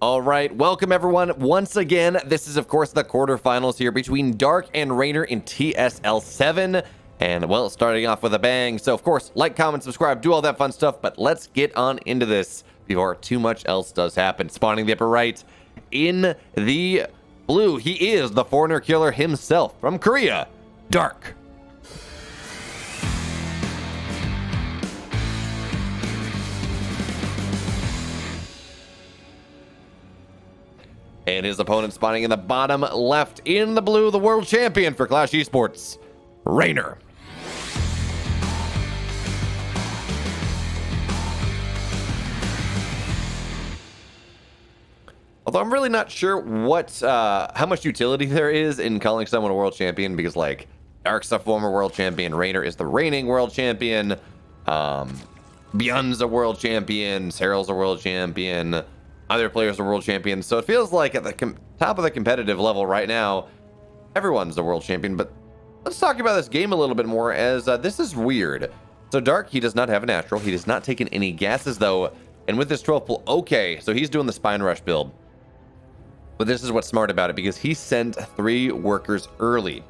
All right, welcome everyone. Once again, this is of course the quarterfinals here between Dark and REYNOR in TSL7. And well, starting off with a bang. So of course, like, comment, subscribe, do all that fun stuff, but let's get on into this before too much else does happen. Spawning the upper right in the blue, he is the foreigner killer himself from Korea, Dark. And his opponent spawning in the bottom left in the blue, the world champion for Clash Esports, REYNOR. Although I'm really not sure what, how much utility there is in calling someone a world champion, because like Dark's a former world champion, REYNOR is the reigning world champion, Byun's a world champion, Serral's a world champion. Other players are world champions, so it feels like at the top of the competitive level right now, everyone's a world champion. But let's talk about this game a little bit more, as this is weird. So Dark, he does not have a natural. He has not taken any gases, though. And with this 12 pull, okay, so he's doing the spine rush build. But this is what's smart about it, because he sent 3 workers early.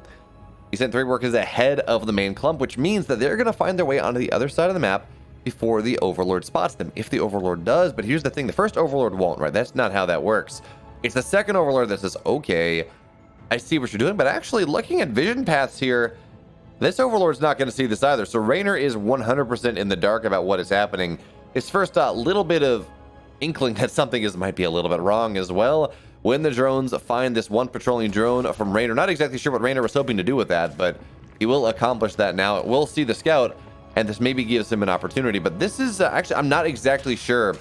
He sent 3 workers ahead of the main clump, which means that they're going to find their way onto the other side of the map before the Overlord spots them, if the Overlord does. But here's the thing, the first Overlord won't, right? That's not how that works. It's the second Overlord that says, okay, I see what you're doing. But actually, looking at vision paths here, this Overlord's not going to see this either. So REYNOR is 100% in the dark about what is happening. His first little bit of inkling that something might be a little bit wrong as well, when the drones find this one patrolling drone from REYNOR. Not exactly sure what REYNOR was hoping to do with that, but he will accomplish that now. We'll see the scout, and this maybe gives him an opportunity. But this is actually, I'm not exactly sure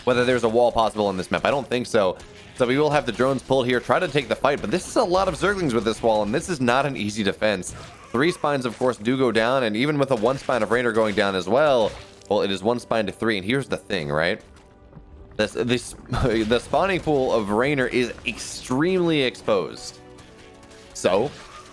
whether there's a wall possible on this map. I don't think so. So we will have the drones pulled here, try to take the fight. But this is a lot of Zerglings with this wall, and this is not an easy defense. 3 spines, of course, do go down, and even with a 1 spine of REYNOR going down as well, well, it is 1 spine to 3. And here's the thing, right? The spawning pool of REYNOR is extremely exposed. So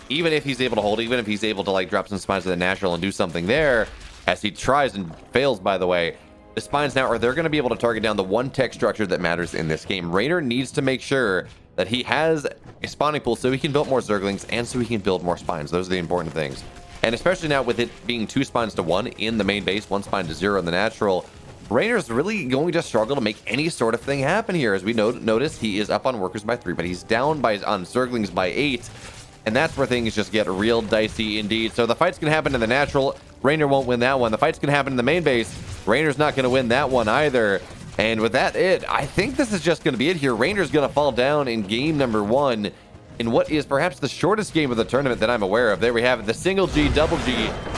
even if he's able to hold, even if he's able to like drop some spines to the natural and do something there, as he tries and fails, by the way, the spines now they're going to be able to target down the one tech structure that matters in this game. REYNOR needs to make sure that he has a spawning pool so he can build more Zerglings and so he can build more spines. Those are the important things. And especially now with it being 2 spines to 1 in the main base, 1 spine to 0 in the natural, REYNOR's really going to struggle to make any sort of thing happen here. As we notice, he is up on workers by 3, but he's down on Zerglings by 8. And that's where things just get real dicey indeed. So the fight's going to happen in the natural. REYNOR won't win that one. The fight's going to happen in the main base. REYNOR's not going to win that one either. And with that, I think this is just going to be it here. REYNOR's going to fall down in game number 1 in what is perhaps the shortest game of the tournament that I'm aware of. There we have it, the single G, double G,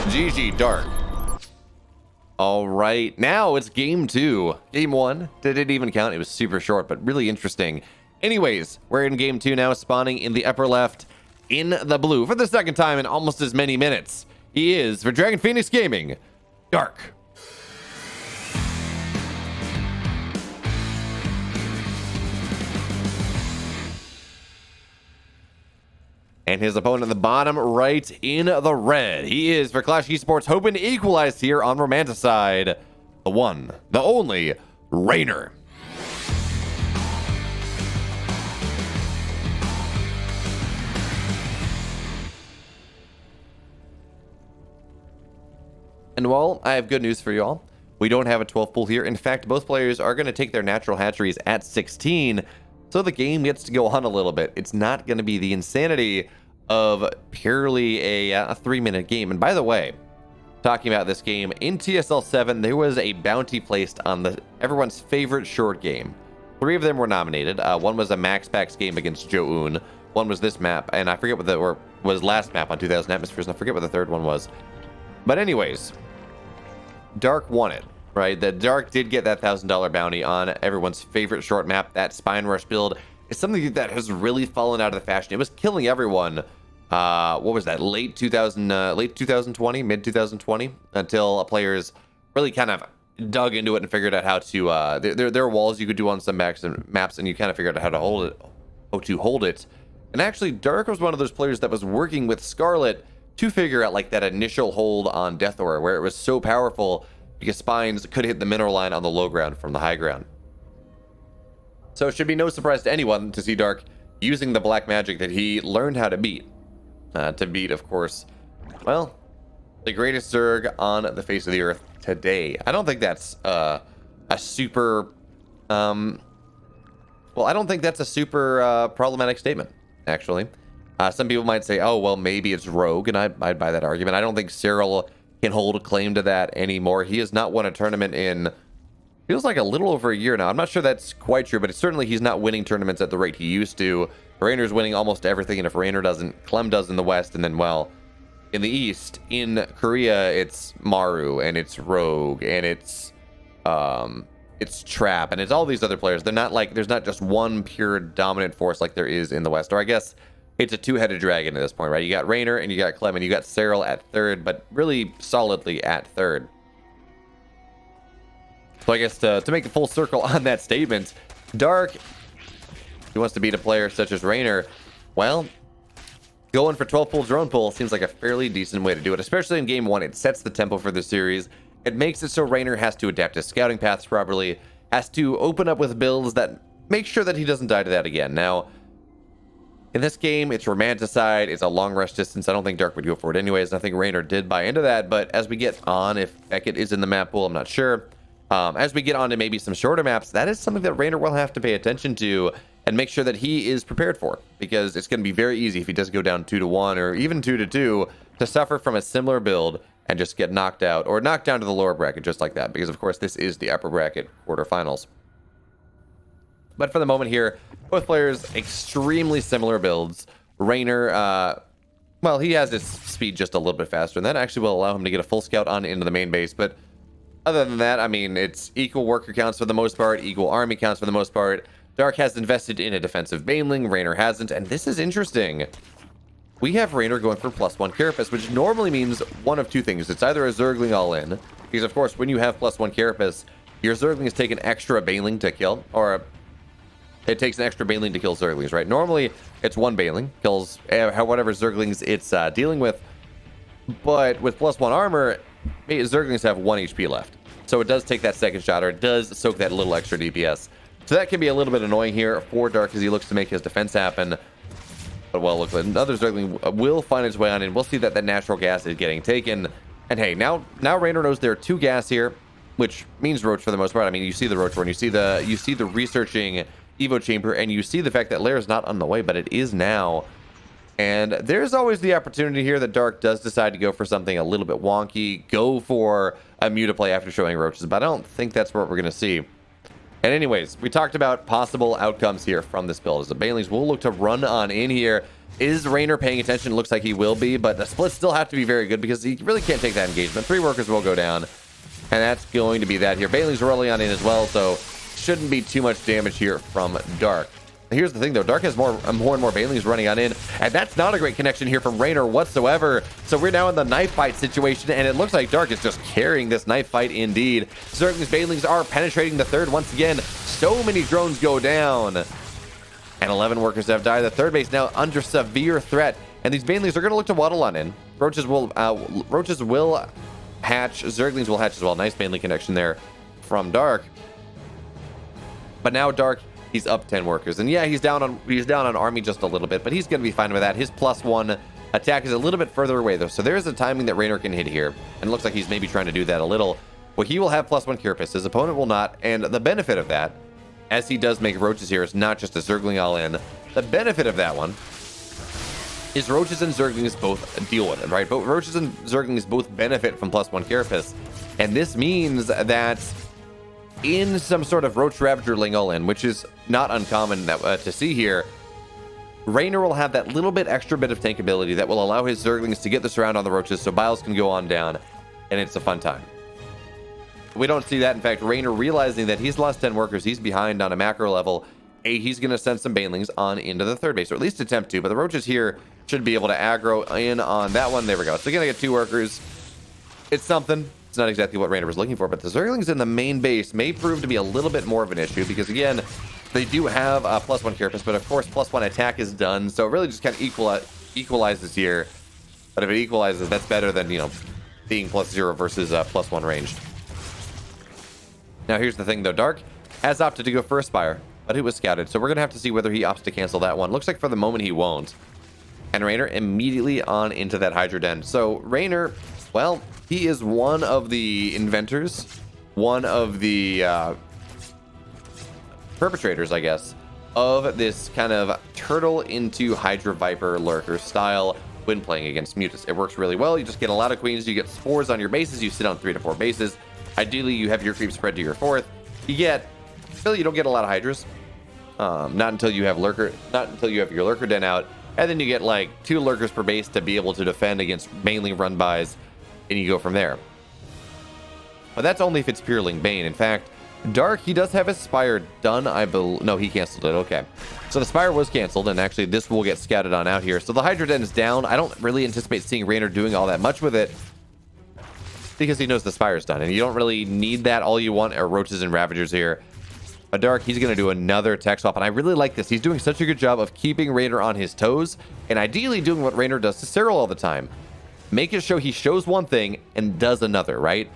GG Dark. All right, now it's game 2. Game 1 didn't even count. It was super short, but really interesting. Anyways, we're in game 2 now, spawning in the upper left in the blue for the second time in almost as many minutes. He is, for Dragon Phoenix Gaming, Dark. And his opponent in the bottom right in the red. He is, for Clash Esports, hoping to equalize here on Romanticide, the one, the only, REYNOR. And well, I have good news for you all. We don't have a 12 pool here. In fact, both players are going to take their natural hatcheries at 16. So the game gets to go on a little bit. It's not going to be the insanity of purely a 3-minute game. And by the way, talking about this game, in TSL7, there was a bounty placed on everyone's favorite short game. 3 of them were nominated. One was a Max Packs game against Zoun. One was this map, and I forget what was last map on 2000 Atmospheres, and I forget what the third one was. But anyways, Dark won it, right? The Dark did get that $1,000 bounty on everyone's favorite short map. That Spine Rush build is something that has really fallen out of the fashion. It was killing everyone. What was that? Late 2020, mid 2020, until players really kind of dug into it and figured out how to. There are walls you could do on some maps, and you kind of figured out how to hold it. And actually, Dark was one of those players that was working with Scarlet to figure out like that initial hold on Death Aura, where it was so powerful because spines could hit the mineral line on the low ground from the high ground. So it should be no surprise to anyone to see Dark using the black magic that he learned how to beat. To beat, of course, well, the greatest Zerg on the face of the earth today. I don't think that's a super... well, I don't think that's a super problematic statement, actually. Some people might say, oh, well, maybe it's Rogue, and I'd buy that argument. I don't think Cyril can hold a claim to that anymore. He has not won a tournament in, feels like a little over a year now. I'm not sure that's quite true, but it's certainly he's not winning tournaments at the rate he used to. Reynor's winning almost everything, and if Reynor doesn't, Clem does in the West, and then, well, in the East, in Korea, it's Maru, and it's Rogue, and it's Trap, and it's all these other players. They're not like, there's not just one pure dominant force like there is in the West, or I guess it's a two-headed dragon at this point, right? You got Reynor, and you got Clem, and you got Cyril at third, but really solidly at third. So I guess to make a full circle on that statement, Dark, he wants to beat a player such as Reynor. Well, going for 12 pull drone pull seems like a fairly decent way to do it, especially in game one. It sets the tempo for the series. It makes it so Reynor has to adapt his scouting paths properly, has to open up with builds that make sure that he doesn't die to that again. Now, in this game, it's romanticide, it's a long rush distance. I don't think Dark would go for it anyways. I think Reynor did buy into that, but as we get on, if Beckett is in the map pool, I'm not sure. As we get on to maybe some shorter maps, that is something that Reynor will have to pay attention to and make sure that he is prepared for, because it's going to be very easy if he does go down 2-1 or even 2-2 to suffer from a similar build and just get knocked out or knocked down to the lower bracket just like that, because of course this is the upper bracket quarterfinals. But for the moment here, both players extremely similar builds. Reynor, well, he has his speed just a little bit faster, and that actually will allow him to get a full scout on into the main base. But other than that, I mean, it's equal worker counts for the most part, equal army counts for the most part. Dark has invested in a defensive baneling, Reynor hasn't, and this is interesting. We have Reynor going for +1 carapace, which normally means one of two things. It's either a Zergling all-in, because of course when you have +1 carapace, your Zerglings take an extra baneling to kill, or it takes an extra baneling to kill Zerglings, right? Normally it's one baneling, kills whatever Zerglings it's dealing with, but with +1 armor, Zerglings have 1 HP left. So it does take that second shot, or it does soak that little extra DPS. So that can be a little bit annoying here for Dark as he looks to make his defense happen. But well, look, another Zergling will find its way on in. We'll see that the natural gas is getting taken. And hey, now Reynor knows there are 2 gas here, which means Roach for the most part. I mean, you see the Roach one, you see the researching Evo chamber, and you see the fact that Lair is not on the way, but it is now. And there's always the opportunity here that Dark does decide to go for something a little bit wonky, go for a Mutaplay after showing Roaches, but I don't think that's what we're going to see. And anyways, we talked about possible outcomes here from this build, as the Banelings will look to run on in here. Is Reynor paying attention? It looks like he will be, but the splits still have to be very good because he really can't take that engagement. 3 workers will go down, and that's going to be that here. Banelings are rolling on in as well, so shouldn't be too much damage here from Dark. Here's the thing though, Dark has more and more Banelings running on in, and that's not a great connection here from Reynor whatsoever. So we're now in the knife fight situation, and it looks like Dark is just carrying this knife fight indeed. Zergling's Banelings are penetrating the third once again. So many drones go down, and 11 workers have died. The third base now under severe threat, and these Banelings are going to look to waddle on in. Roaches will hatch, Zerglings will hatch as well. Nice Baneling connection there from Dark. But now Dark, he's up 10 workers, and yeah, he's down on army just a little bit, but he's going to be fine with that. His +1 attack is a little bit further away though, so there is a timing that Reynor can hit here, and it looks like he's maybe trying to do that a little. Well, he will have +1 carapace, his opponent will not, and the benefit of that, as he does make Roaches here, is not just a Zergling all in. The benefit of that one is Roaches and Zerglings both deal with it, right? Both Roaches and Zerglings both benefit from +1 carapace, and this means that in some sort of Roach Ravagerling all-in, which is not uncommon to see here, Reynor will have that little bit extra bit of tankability that will allow his Zerglings to get the surround on the Roaches so Biles can go on down, and it's a fun time. We don't see that. In fact, Reynor realizing that he's lost 10 workers, he's behind on a macro level. He's going to send some Banelings on into the third base, or at least attempt to, but the Roaches here should be able to aggro in on that one. There we go. So they're going to get 2 workers. It's something. It's not exactly what Reynor was looking for, but the Zerglings in the main base may prove to be a little bit more of an issue because, again, they do have a +1 carapace, but of course +1 attack is done, so it really just kind of equalizes here. But if it equalizes, that's better than, you know, being +0 versus +1 ranged. Now here's the thing though, Dark has opted to go for Aspire. but it was scouted. So we're going to have to see whether he opts to cancel that one. Looks like for the moment he won't. And REYNOR immediately on into that Hydra Den. So REYNOR, well, he is one of the inventors, one of the perpetrators, I guess, of this kind of turtle into Hydra Viper lurker style when playing against Mutas. It works really well. You just get a lot of queens. You get spores on your bases. You sit on 3 to 4 bases. Ideally, you have your creep spread to your 4th. You don't get a lot of Hydras. Not until you have your lurker den out. And then you get like 2 lurkers per base to be able to defend against mainly run bys. And you go from there. But that's only if it's Pureling Bane. In fact, Dark, he does have his Spire done, I believe. No, he canceled it. Okay. So the Spire was canceled, and actually this will get scouted on out here. So the Hydra Den is down. I don't really anticipate seeing REYNOR doing all that much with it because he knows the Spire's done, and you don't really need that. All you want are Roaches and Ravagers here. But Dark, he's going to do another tech swap, and I really like this. He's doing such a good job of keeping REYNOR on his toes, and ideally doing what REYNOR does to Cyril all the time. Make it show he shows one thing and does another, right?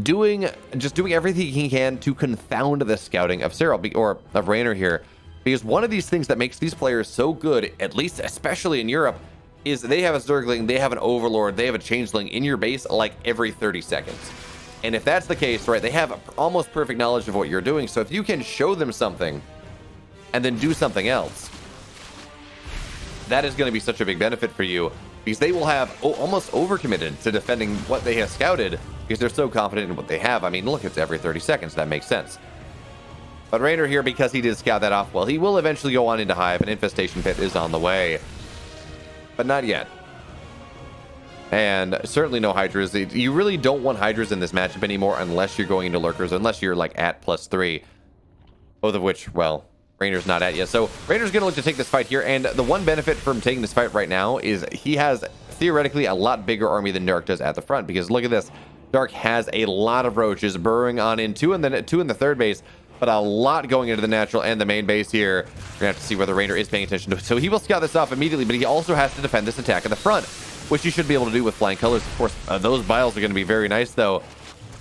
Just doing everything he can to confound the scouting of Cyril, or of REYNOR here, because one of these things that makes these players so good, at least especially in Europe, is they have a Zergling, they have an Overlord, they have a Changeling in your base like every 30 seconds. And if that's the case, right, they have almost perfect knowledge of what you're doing. So if you can show them something and then do something else, that is going to be such a big benefit for you, because they will have almost overcommitted to defending what they have scouted because they're so confident in what they have. I mean, look, it's every 30 seconds. That makes sense. But REYNOR here, because he did scout that off well, he will eventually go on into Hive, and Infestation Pit is on the way. But not yet. And certainly no Hydras. You really don't want Hydras in this matchup anymore unless you're going into Lurkers, unless you're like at +3. Both of which, well, REYNOR's not at yet. So REYNOR's going to look to take this fight here, and the one benefit from taking this fight right now is he has theoretically a lot bigger army than Dark does at the front, because look at this. Dark has a lot of Roaches burrowing on in 2 in the 3rd base, but a lot going into the natural and the main base here. We're going to have to see whether REYNOR is paying attention to it. So he will scout this off immediately, but he also has to defend this attack at the front, which you should be able to do with flying colors. Of course, those vials are going to be very nice, though.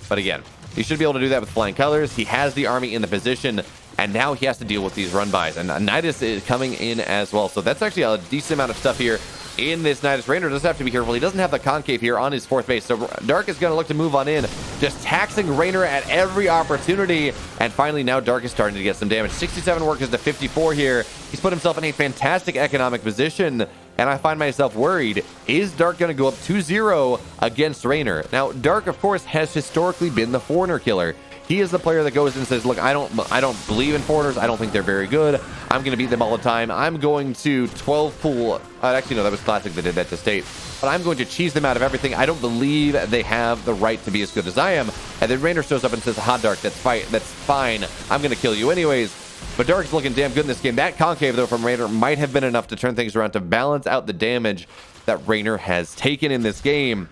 But again, you should be able to do that with flying colors. He has the army in the position, and now he has to deal with these run-bys. And Nidus is coming in as well. So that's actually a decent amount of stuff here in this Nidus. REYNOR does have to be careful. He doesn't have the concave here on his 4th base. So Dark is going to look to move on in, just taxing REYNOR at every opportunity. And finally, now Dark is starting to get some damage. 67 workers to 54 here. He's put himself in a fantastic economic position. And I find myself worried, is Dark going to go up 2-0 against REYNOR? Now, Dark, of course, has historically been the foreigner killer. He is the player that goes and says, look, I don't believe in foreigners. I don't think they're very good. I'm going to beat them all the time. I'm going to 12 pool. Actually, no, that was Classic that did that to State. But I'm going to cheese them out of everything. I don't believe they have the right to be as good as I am. And then REYNOR shows up and says, Dark, that's fine. I'm going to kill you anyways. But Dark's looking damn good in this game. That concave, though, from REYNOR might have been enough to turn things around to balance out the damage that REYNOR has taken in this game.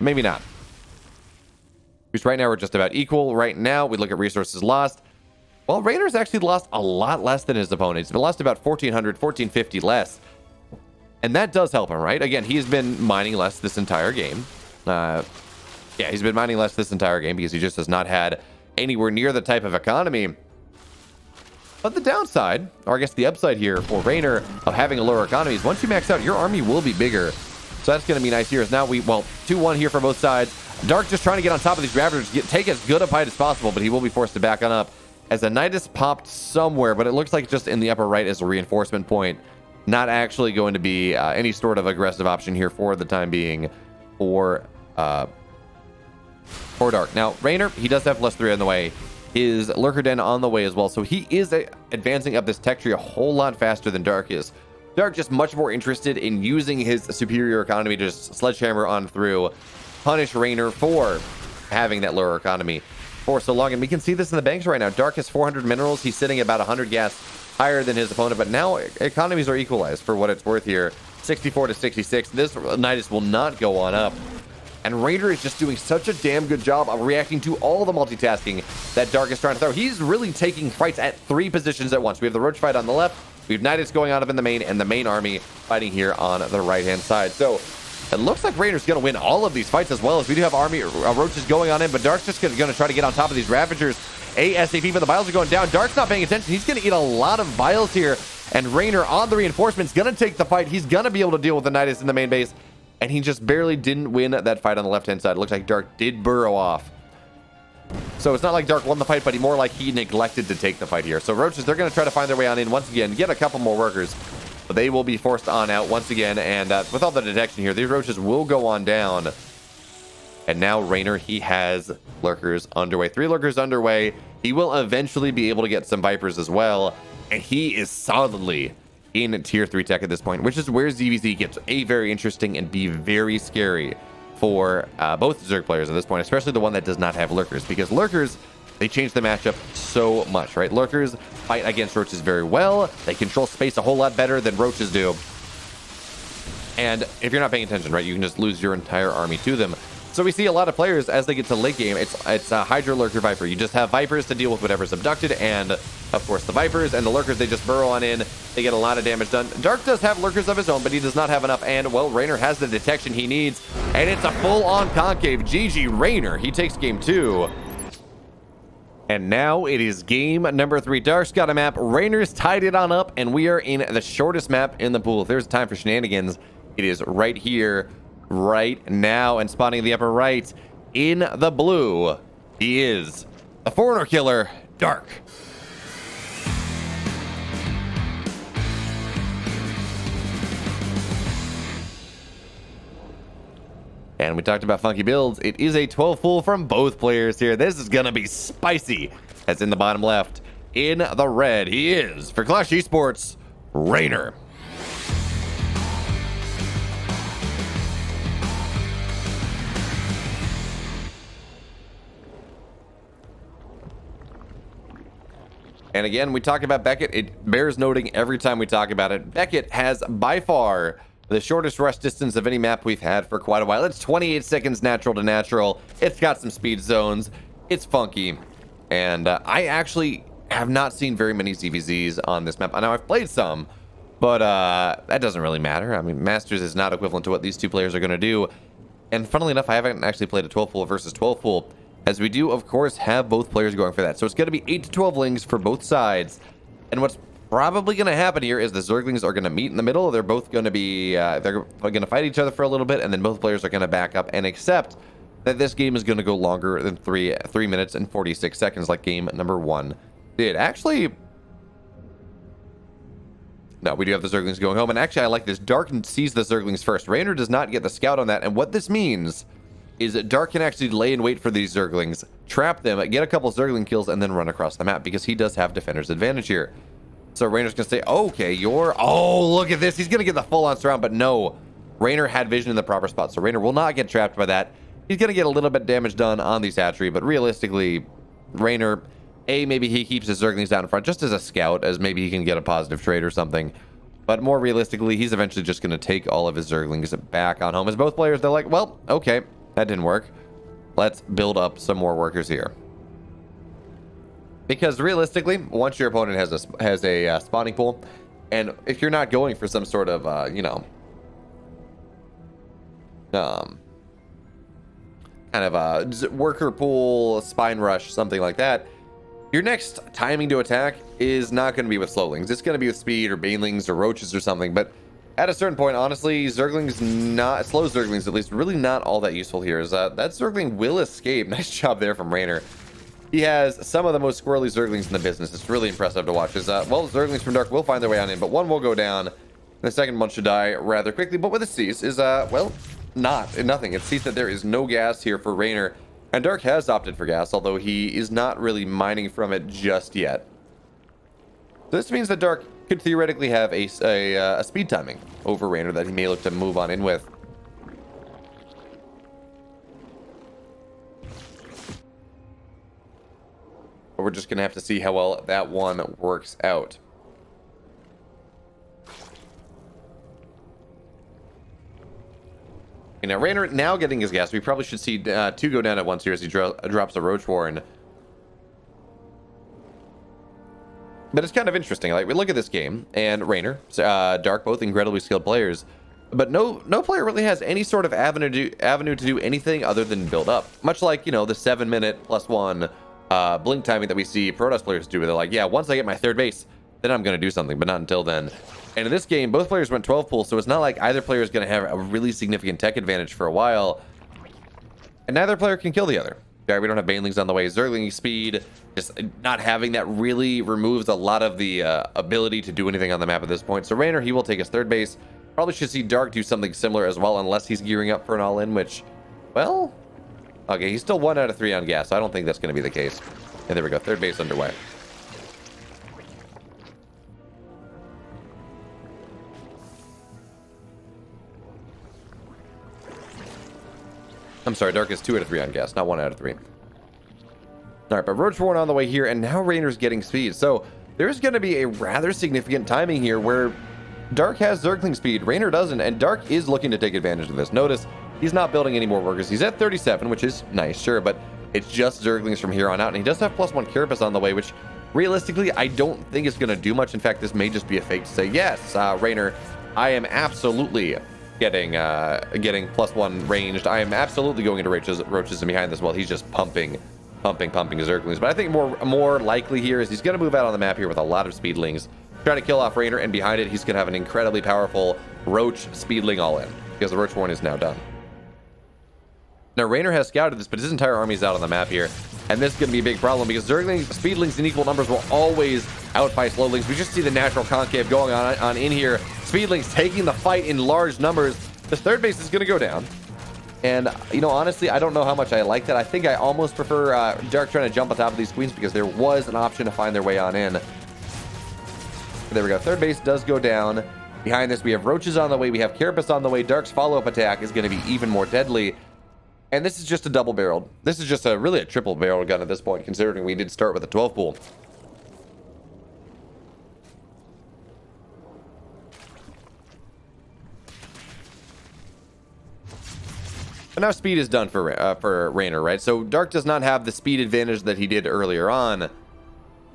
Maybe not. Because right now we're just about equal. Right now, we look at resources lost. Well, REYNOR's actually lost a lot less than his opponent. He's lost about 1,400, 1,450 less. And that does help him, right? Again, he's been mining less this entire game. He's been mining less this entire game because he just has not had anywhere near the type of economy. But the downside, or I guess the upside here for REYNOR of having a lower economy is once you max out, your army will be bigger. So that's going to be nice here. Now 2-1 here for both sides. Dark just trying to get on top of these Ravagers, take as good a fight as possible, but he will be forced to back on up as a Nidus popped somewhere, but it looks like just in the upper right as a reinforcement point. Not actually going to be any sort of aggressive option here for the time being for Dark. Now, REYNOR, he does have +3 on the way. His Lurker Den on the way as well, so he is advancing up this tech tree a whole lot faster than Dark is. Dark just much more interested in using his superior economy to just sledgehammer on through, punish REYNOR for having that lower economy for so long. And we can see this in the banks right now. Dark has 400 minerals. He's sitting about 100 gas higher than his opponent, but now economies are equalized for what it's worth here. 64 to 66. This Nidus will not go on up. And REYNOR is just doing such a damn good job of reacting to all the multitasking that Dark is trying to throw. He's really taking fights at 3 positions at once. We have the Roach fight on the left. We have Nidus going on up in the main, and the main army fighting here on the right-hand side. So it looks like REYNOR's going to win all of these fights as well, as we do have army Roaches going on in, but Dark's just going to try to get on top of these Ravagers ASAP, but the vials are going down. Dark's not paying attention. He's going to eat a lot of vials here, and REYNOR on the reinforcements going to take the fight. He's going to be able to deal with the Nidus in the main base, and he just barely didn't win that fight on the left-hand side. It looks like Dark did burrow off. So it's not like Dark won the fight, but more like he neglected to take the fight here. So Roaches, they're going to try to find their way on in once again, get a couple more workers, but they will be forced on out once again. And with all the detection here, these Roaches will go on down. And now REYNOR, he has lurkers underway. 3 lurkers underway. He will eventually be able to get some Vipers as well. And he is solidly in tier 3 tech at this point, which is where ZVZ gets A, very interesting, and B, very scary for both Zerg players at this point, especially the one that does not have lurkers, because lurkers, they change the matchup so much, right? Lurkers fight against Roaches very well. They control space a whole lot better than Roaches do. And if you're not paying attention, right, you can just lose your entire army to them. So we see a lot of players as they get to late game, it's a Hydra, Lurker, Viper. You just have Vipers to deal with whatever's abducted, and of course the Vipers and the Lurkers, they just burrow on in. They get a lot of damage done. Dark does have Lurkers of his own, but he does not have enough, and well, REYNOR has the detection he needs, and it's a full-on concave. GG REYNOR, he takes game 2. And now it is game number 3. Dark's got a map, REYNOR's tied it on up, and we are in the shortest map in the pool. If there's time for shenanigans, it is right here, right now. And spawning in the upper right in the blue, he is a foreigner killer, Dark. And we talked about funky builds. It is a 12 full from both players here. This is gonna be spicy. As in the bottom left, in the red, he is, for Clash Esports, REYNOR. And again, we talk about Beckett. It bears noting every time we talk about it. Beckett has by far the shortest rush distance of any map we've had for quite a while. It's 28 seconds natural to natural. It's got some speed zones. It's funky. And I actually have not seen very many ZVZs on this map. I know I've played some, but that doesn't really matter. I mean, Masters is not equivalent to what these two players are going to do. And funnily enough, I haven't actually played a 12 full versus 12 full, as we do, of course, have both players going for that. So it's going to be 8 to 12 lings for both sides. And what's probably going to happen here is the Zerglings are going to meet in the middle. They're both going to be, they're going to fight each other for a little bit, and then both players are going to back up and accept that this game is going to go longer than 3 minutes and 46 seconds like game number 1 did. Actually, no, we do have the Zerglings going home. And actually, I like this. Dark sees the Zerglings first. REYNOR does not get the scout on that. And what this means is that Dark can actually lay in wait for these Zerglings, trap them, get a couple Zergling kills, and then run across the map, because he does have defender's advantage here. So REYNOR's going to say, okay, oh, look at this. He's going to get the full-on surround, but no. REYNOR had vision in the proper spot, so REYNOR will not get trapped by that. He's going to get a little bit damage done on these hatchery, but realistically, REYNOR, maybe he keeps his Zerglings down in front just as a scout, as maybe he can get a positive trade or something. But more realistically, he's eventually just going to take all of his Zerglings back on home. As both players, they're like, well, okay, that didn't work. Let's build up some more workers here. Because realistically, once your opponent has a spawning pool, and if you're not going for some sort of, kind of a worker pool, spine rush, something like that, your next timing to attack is not going to be with slowlings. It's going to be with speed or banelings or roaches or something. But at a certain point, honestly, Zerglings, slow Zerglings at least, really not all that useful here. Is that Zergling will escape. Nice job there from REYNOR. He has some of the most squirrely Zerglings in the business. It's really impressive to watch. Well, Zerglings from Dark will find their way on in, but one will go down. The second one should die rather quickly. But what this sees is, well, nothing. It sees that there is no gas here for REYNOR. And Dark has opted for gas, although he is not really mining from it just yet. So this means that Dark could theoretically have a speed timing over REYNOR that he may look to move on in with. But we're just going to have to see how well that one works out. Okay, now REYNOR now getting his gas. We probably should see 2 go down at once here as he drops a Roach Warren. But it's kind of interesting. Like, we look at this game, and REYNOR, Dark, both incredibly skilled players, but no player really has any sort of avenue to do anything other than build up. Much like, the 7-minute +1 blink timing that we see Protoss players do. Where they're like, yeah, once I get my third base, then I'm going to do something, but not until then. And in this game, both players went 12 pool, so it's not like either player is going to have a really significant tech advantage for a while. And neither player can kill the other. Yeah, we don't have banelings on the way. Zergling speed, just not having that really removes a lot of the ability to do anything on the map at this point. So REYNOR, he will take his third base. Probably should see Dark do something similar as well, unless he's gearing up for an all-in, which, well, okay, he's still 1 out of 3 on gas, so I don't think that's going to be the case. And there we go, third base underway. I'm sorry, Dark is 2 out of 3 on gas, not 1 out of 3. All right, but Roach Warren on the way here, and now REYNOR's getting speed. So there's going to be a rather significant timing here where Dark has Zergling speed, REYNOR doesn't, and Dark is looking to take advantage of this. Notice, he's not building any more workers. He's at 37, which is nice, sure, but it's just Zerglings from here on out, and he does have +1 Carapace on the way, which realistically, I don't think is going to do much. In fact, this may just be a fake to say, yes, REYNOR, I am absolutely getting +1 ranged. I am absolutely going into roaches and behind this while he's just pumping Zerglings. But I think more likely here is he's going to move out on the map here with a lot of speedlings, try to kill off REYNOR, and behind it he's going to have an incredibly powerful roach speedling all in because the roach warren is now done. Now REYNOR has scouted this, but his entire army is out on the map here, and this is going to be a big problem because speedlings in equal numbers will always outfight slowlings. We just see the natural concave going on in here. Speedlings taking the fight in large numbers. The third base is going to go down. And, you know, honestly, I don't know how much I like that. I think I almost prefer Dark trying to jump on top of these queens because there was an option to find their way on in. There we go. Third base does go down. Behind this, we have roaches on the way. We have Carapace on the way. Dark's follow-up attack is going to be even more deadly. And this is just a double-barreled. This is just really a triple-barreled gun at this point, considering we did start with a 12 pool. But now speed is done for REYNOR, right? So Dark does not have the speed advantage that he did earlier on,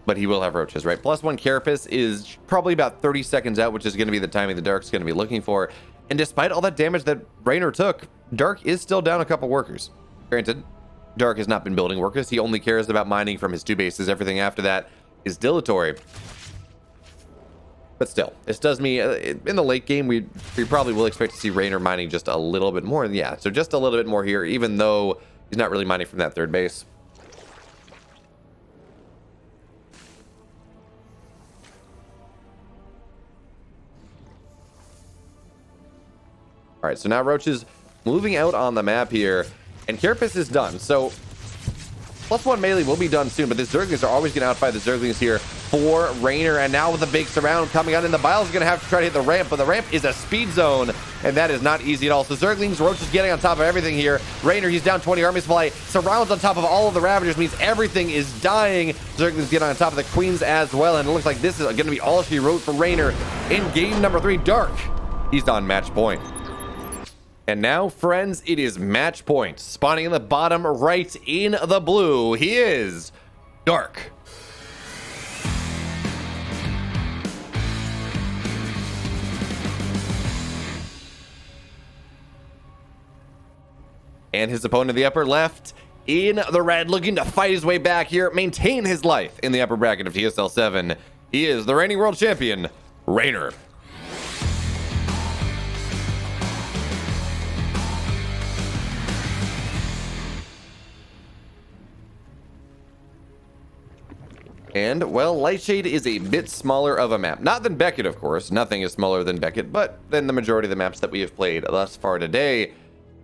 but he will have roaches, right? +1 Carapace is probably about 30 seconds out, which is going to be the timing that Dark's going to be looking for. And despite all that damage that REYNOR took, Dark is still down a couple workers. Granted, Dark has not been building workers. He only cares about mining from his 2 bases. Everything after that is dilatory. But still, this does mean in the late game, we probably will expect to see REYNOR mining just a little bit more. Yeah, so just a little bit more here, even though he's not really mining from that third base. All right, so now Roach is moving out on the map here, and Carapace is done. So +1 melee will be done soon, but the Zerglings are always going to outfight the Zerglings here for REYNOR, and now with the big surround coming on in, the Biles is going to have to try to hit the ramp, but the ramp is a speed zone, and that is not easy at all. So Zerglings, Roach is getting on top of everything here. REYNOR, he's down 20 army supply, surrounds on top of all of the Ravagers, means everything is dying. Zerglings get on top of the Queens as well, and it looks like this is going to be all she wrote for REYNOR in game number 3. Dark, he's on match point. And now, friends, it is match point. Spawning in the bottom right in the blue, he is Dark. And his opponent in the upper left in the red, looking to fight his way back here, maintain his life in the upper bracket of TSL7. He is the reigning world champion, REYNOR. And, well, Lightshade is a bit smaller of a map. Not than Beckett, of course. Nothing is smaller than Beckett, but than the majority of the maps that we have played thus far today.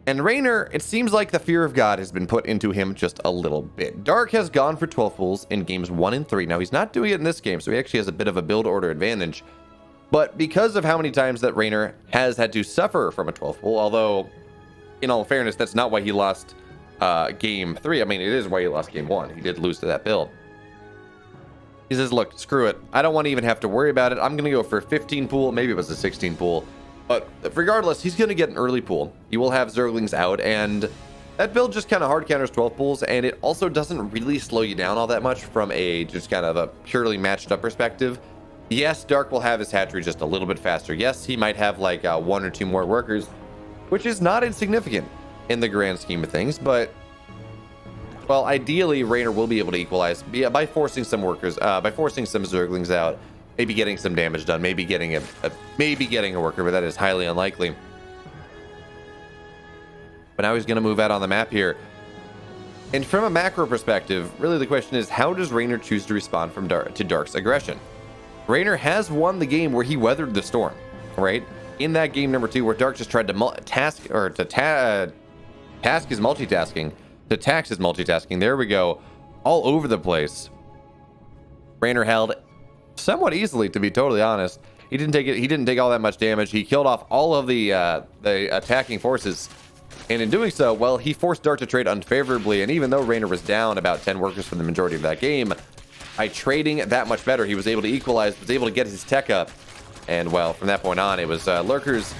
And REYNOR, it seems like the fear of God has been put into him just a little bit. Dark has gone for 12 pools in games 1 and 3. Now, he's not doing it in this game, so he actually has a bit of a build order advantage. But because of how many times that REYNOR has had to suffer from a 12 pool, although, in all fairness, that's not why he lost game 3. I mean, it is why he lost game 1. He did lose to that build. He says, look, screw it. I don't want to even have to worry about it. I'm going to go for a 15 pool. Maybe it was a 16 pool. But regardless, he's going to get an early pool. He will have Zerglings out, and that build just kind of hard counters 12 pools, and it also doesn't really slow you down all that much from a just kind of a purely matched up perspective. Yes, Dark will have his hatchery just a little bit faster. Yes, he might have like 1 or 2 more workers, which is not insignificant in the grand scheme of things, but well, ideally, REYNOR will be able to equalize by forcing some workers, by forcing some Zerglings out, maybe getting some damage done, maybe getting a worker, but that is highly unlikely. But now he's going to move out on the map here. And from a macro perspective, really the question is, how does REYNOR choose to respond to Dark's aggression? REYNOR has won the game where he weathered the storm, right? In that game number 2, where Dark just tried to task his multitasking, to tax his multitasking. There we go, all over the place. REYNOR held somewhat easily, to be totally honest. He didn't take all that much damage. He killed off all of the attacking forces. And in doing so, well, he forced Dark to trade unfavorably, and even though REYNOR was down about 10 workers for the majority of that game, by trading that much better, he was able to equalize, was able to get his tech up, and well, from that point on, it was lurkers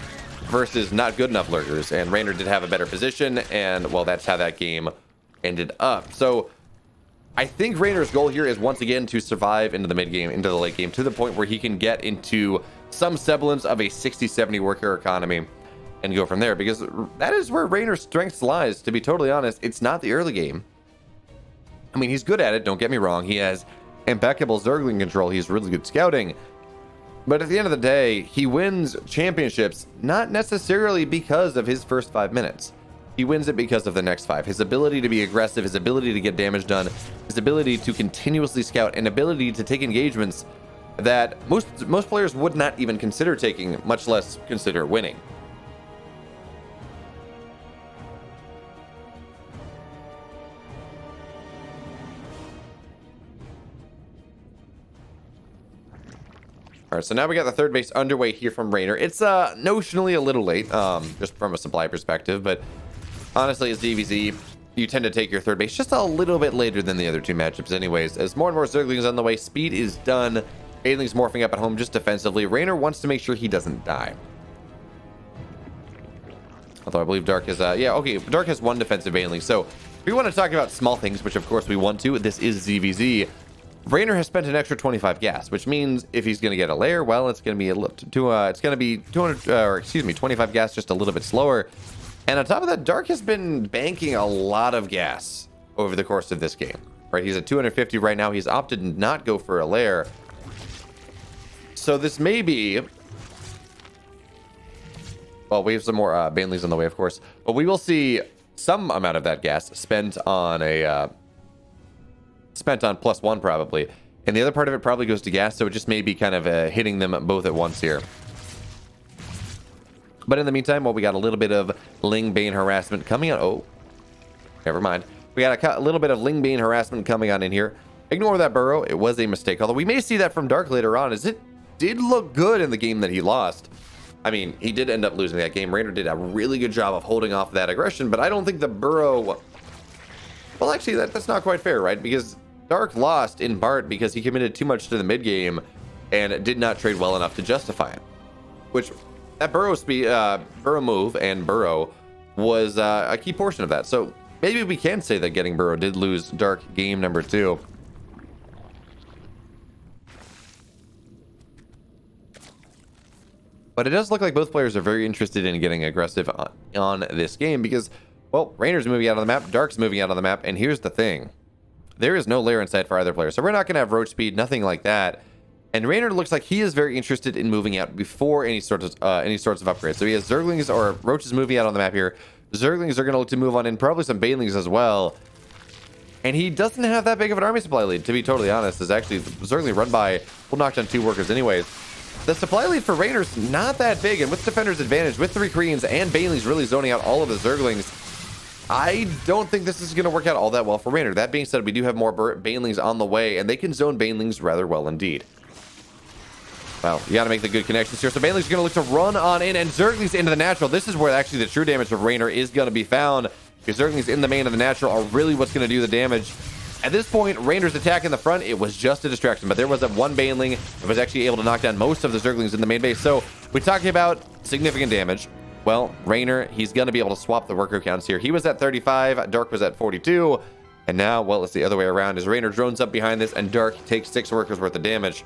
versus not good enough lurkers, and REYNOR did have a better position, and well, that's how that game ended up. So I think REYNOR's goal here is once again to survive into the mid game, into the late game, to the point where he can get into some semblance of a 60-70 worker economy and go from there, because that is where REYNOR's strengths lies, to be totally honest. It's not the early game. I mean, he's good at it, don't get me wrong. He has impeccable Zergling control. He's really good scouting. But at the end of the day, he wins championships not necessarily because of his first 5 minutes. He wins it because of the next 5. His ability to be aggressive, his ability to get damage done, his ability to continuously scout, and ability to take engagements that most players would not even consider taking, much less consider winning. All right, so now we got the third base underway here from REYNOR. It's notionally a little late, just from a supply perspective, but honestly, as DVZ, you tend to take your third base just a little bit later than the other 2 matchups anyways. As more and more Zerglings on the way, speed is done. Baneling's morphing up at home just defensively. REYNOR wants to make sure he doesn't die. Although I believe Dark is, yeah, okay, Dark has 1 defensive Baneling. So if we want to talk about small things, which of course we want to, this is ZVZ. REYNOR has spent an extra 25 gas, which means if he's going to get a lair, well, it's going to be it's going to be 25 gas, just a little bit slower. And on top of that, Dark has been banking a lot of gas over the course of this game. Right, he's at 250 right now. He's opted to not go for a lair. So this may be, well, we have some more Banelings on the way, of course, but we will see some amount of that gas spent on a +1 probably, and the other part of it probably goes to gas, so it just may be kind of hitting them both at once here. But in the meantime, well, we got a little bit of Ling Bane harassment coming on. Oh, never mind. We got a little bit of Ling Bane harassment coming on in here. Ignore that burrow. It was a mistake, although we may see that from Dark later on, as it did look good in the game that he lost. I mean, he did end up losing that game. REYNOR did a really good job of holding off that aggression, but I don't think the burrow, well, actually, that's not quite fair, right? Because Dark lost in part because he committed too much to the mid game and did not trade well enough to justify it. Which that burrow move and burrow was a key portion of that. So maybe we can say that getting burrow did lose Dark game number 2. But it does look like both players are very interested in getting aggressive on this game because, well, REYNOR's moving out on the map, Dark's moving out on the map, and here's the thing. There is no lair in sight for either player, so we're not going to have roach speed, nothing like that. And REYNOR looks like he is very interested in moving out before any sorts of upgrades. So he has Zerglings or roaches moving out on the map here. Zerglings are going to look to move on in, probably some Banelings as well. And he doesn't have that big of an army supply lead, to be totally honest. Is actually Zergling run by will knock down 2 workers anyways. The supply lead for REYNOR's not that big, and with Defender's advantage, with 3 Koreans and Banelings really zoning out all of the Zerglings, I don't think this is going to work out all that well for REYNOR. That being said, we do have more Banelings on the way, and they can zone Banelings rather well indeed. Well, you got to make the good connections here. So Banelings are going to look to run on in, and Zerglings into the natural. This is where actually the true damage of REYNOR is going to be found, because Zerglings in the main of the natural are really what's going to do the damage. At this point, REYNOR's attack in the front, it was just a distraction, but there was that 1 Baneling that was actually able to knock down most of the Zerglings in the main base. So we're talking about significant damage. Well, REYNOR, he's going to be able to swap the worker counts here. He was at 35, Dark was at 42, and now, well, it's the other way around, as REYNOR drones up behind this, and Dark takes 6 workers worth of damage.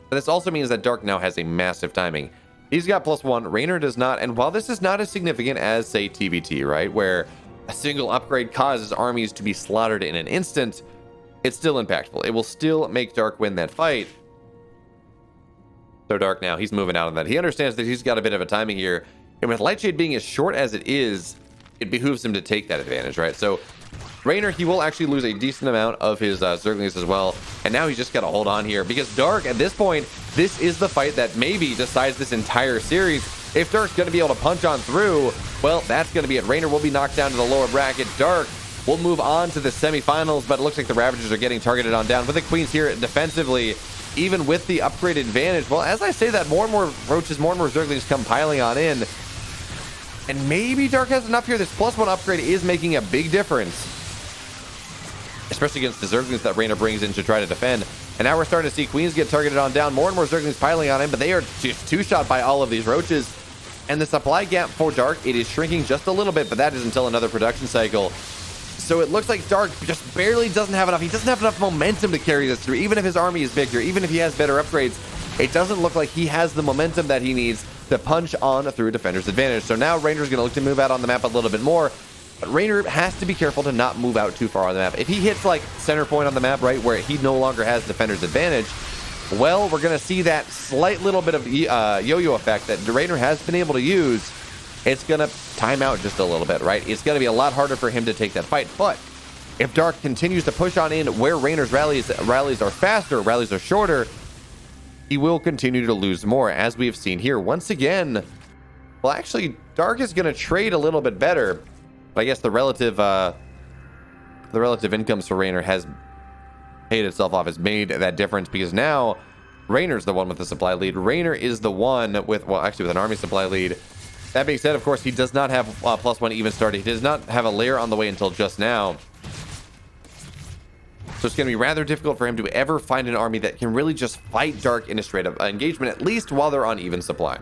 But this also means that Dark now has a massive timing. He's got +1, REYNOR does not, and while this is not as significant as, say, TVT, right, where a single upgrade causes armies to be slaughtered in an instant, it's still impactful. It will still make Dark win that fight. So Dark now, he's moving out of that. He understands that he's got a bit of a timing here. And with Lightshade being as short as it is, it behooves him to take that advantage, right? So REYNOR, he will actually lose a decent amount of his Zerglings as well. And now he's just got to hold on here. Because Dark, at this point, this is the fight that maybe decides this entire series. If Dark's going to be able to punch on through, well, that's going to be it. REYNOR will be knocked down to the lower bracket. Dark will move on to the semifinals, but it looks like the Ravagers are getting targeted on down. With the Queens here defensively, even with the upgrade advantage, well, as I say that, more and more Roaches, more and more Zerglings come piling on in. And maybe Dark has enough here. This +1 upgrade is making a big difference, especially against the Zerglings that REYNOR brings in to try to defend. And now we're starting to see Queens get targeted on down. More and more Zerglings piling on him, but they are just two-shot by all of these Roaches. And the supply gap for Dark, it is shrinking just a little bit, but that is until another production cycle. So it looks like Dark just barely doesn't have enough. He doesn't have enough momentum to carry this through. Even if his army is bigger, even if he has better upgrades, it doesn't look like he has the momentum that he needs to punch on through Defender's advantage. So now REYNOR's going to look to move out on the map a little bit more. But REYNOR has to be careful to not move out too far on the map. If he hits like center point on the map, right, where he no longer has Defender's advantage, well, we're going to see that slight little bit of yo-yo effect that REYNOR has been able to use. It's going to time out just a little bit, right? It's going to be a lot harder for him to take that fight. But if Dark continues to push on in where REYNOR's rallies are faster, rallies are shorter, he will continue to lose more, as we have seen here. Once again, well, actually, Dark is going to trade a little bit better. But I guess the relative incomes for REYNOR has paid itself off, has made that difference, because now REYNOR's the one with the supply lead. REYNOR is the one with, well, actually with an army supply lead. That being said, of course, he does not have +1 even started. He does not have a lair on the way until just now. So it's going to be rather difficult for him to ever find an army that can really just fight Dark in a straight up engagement, at least while they're on even supply.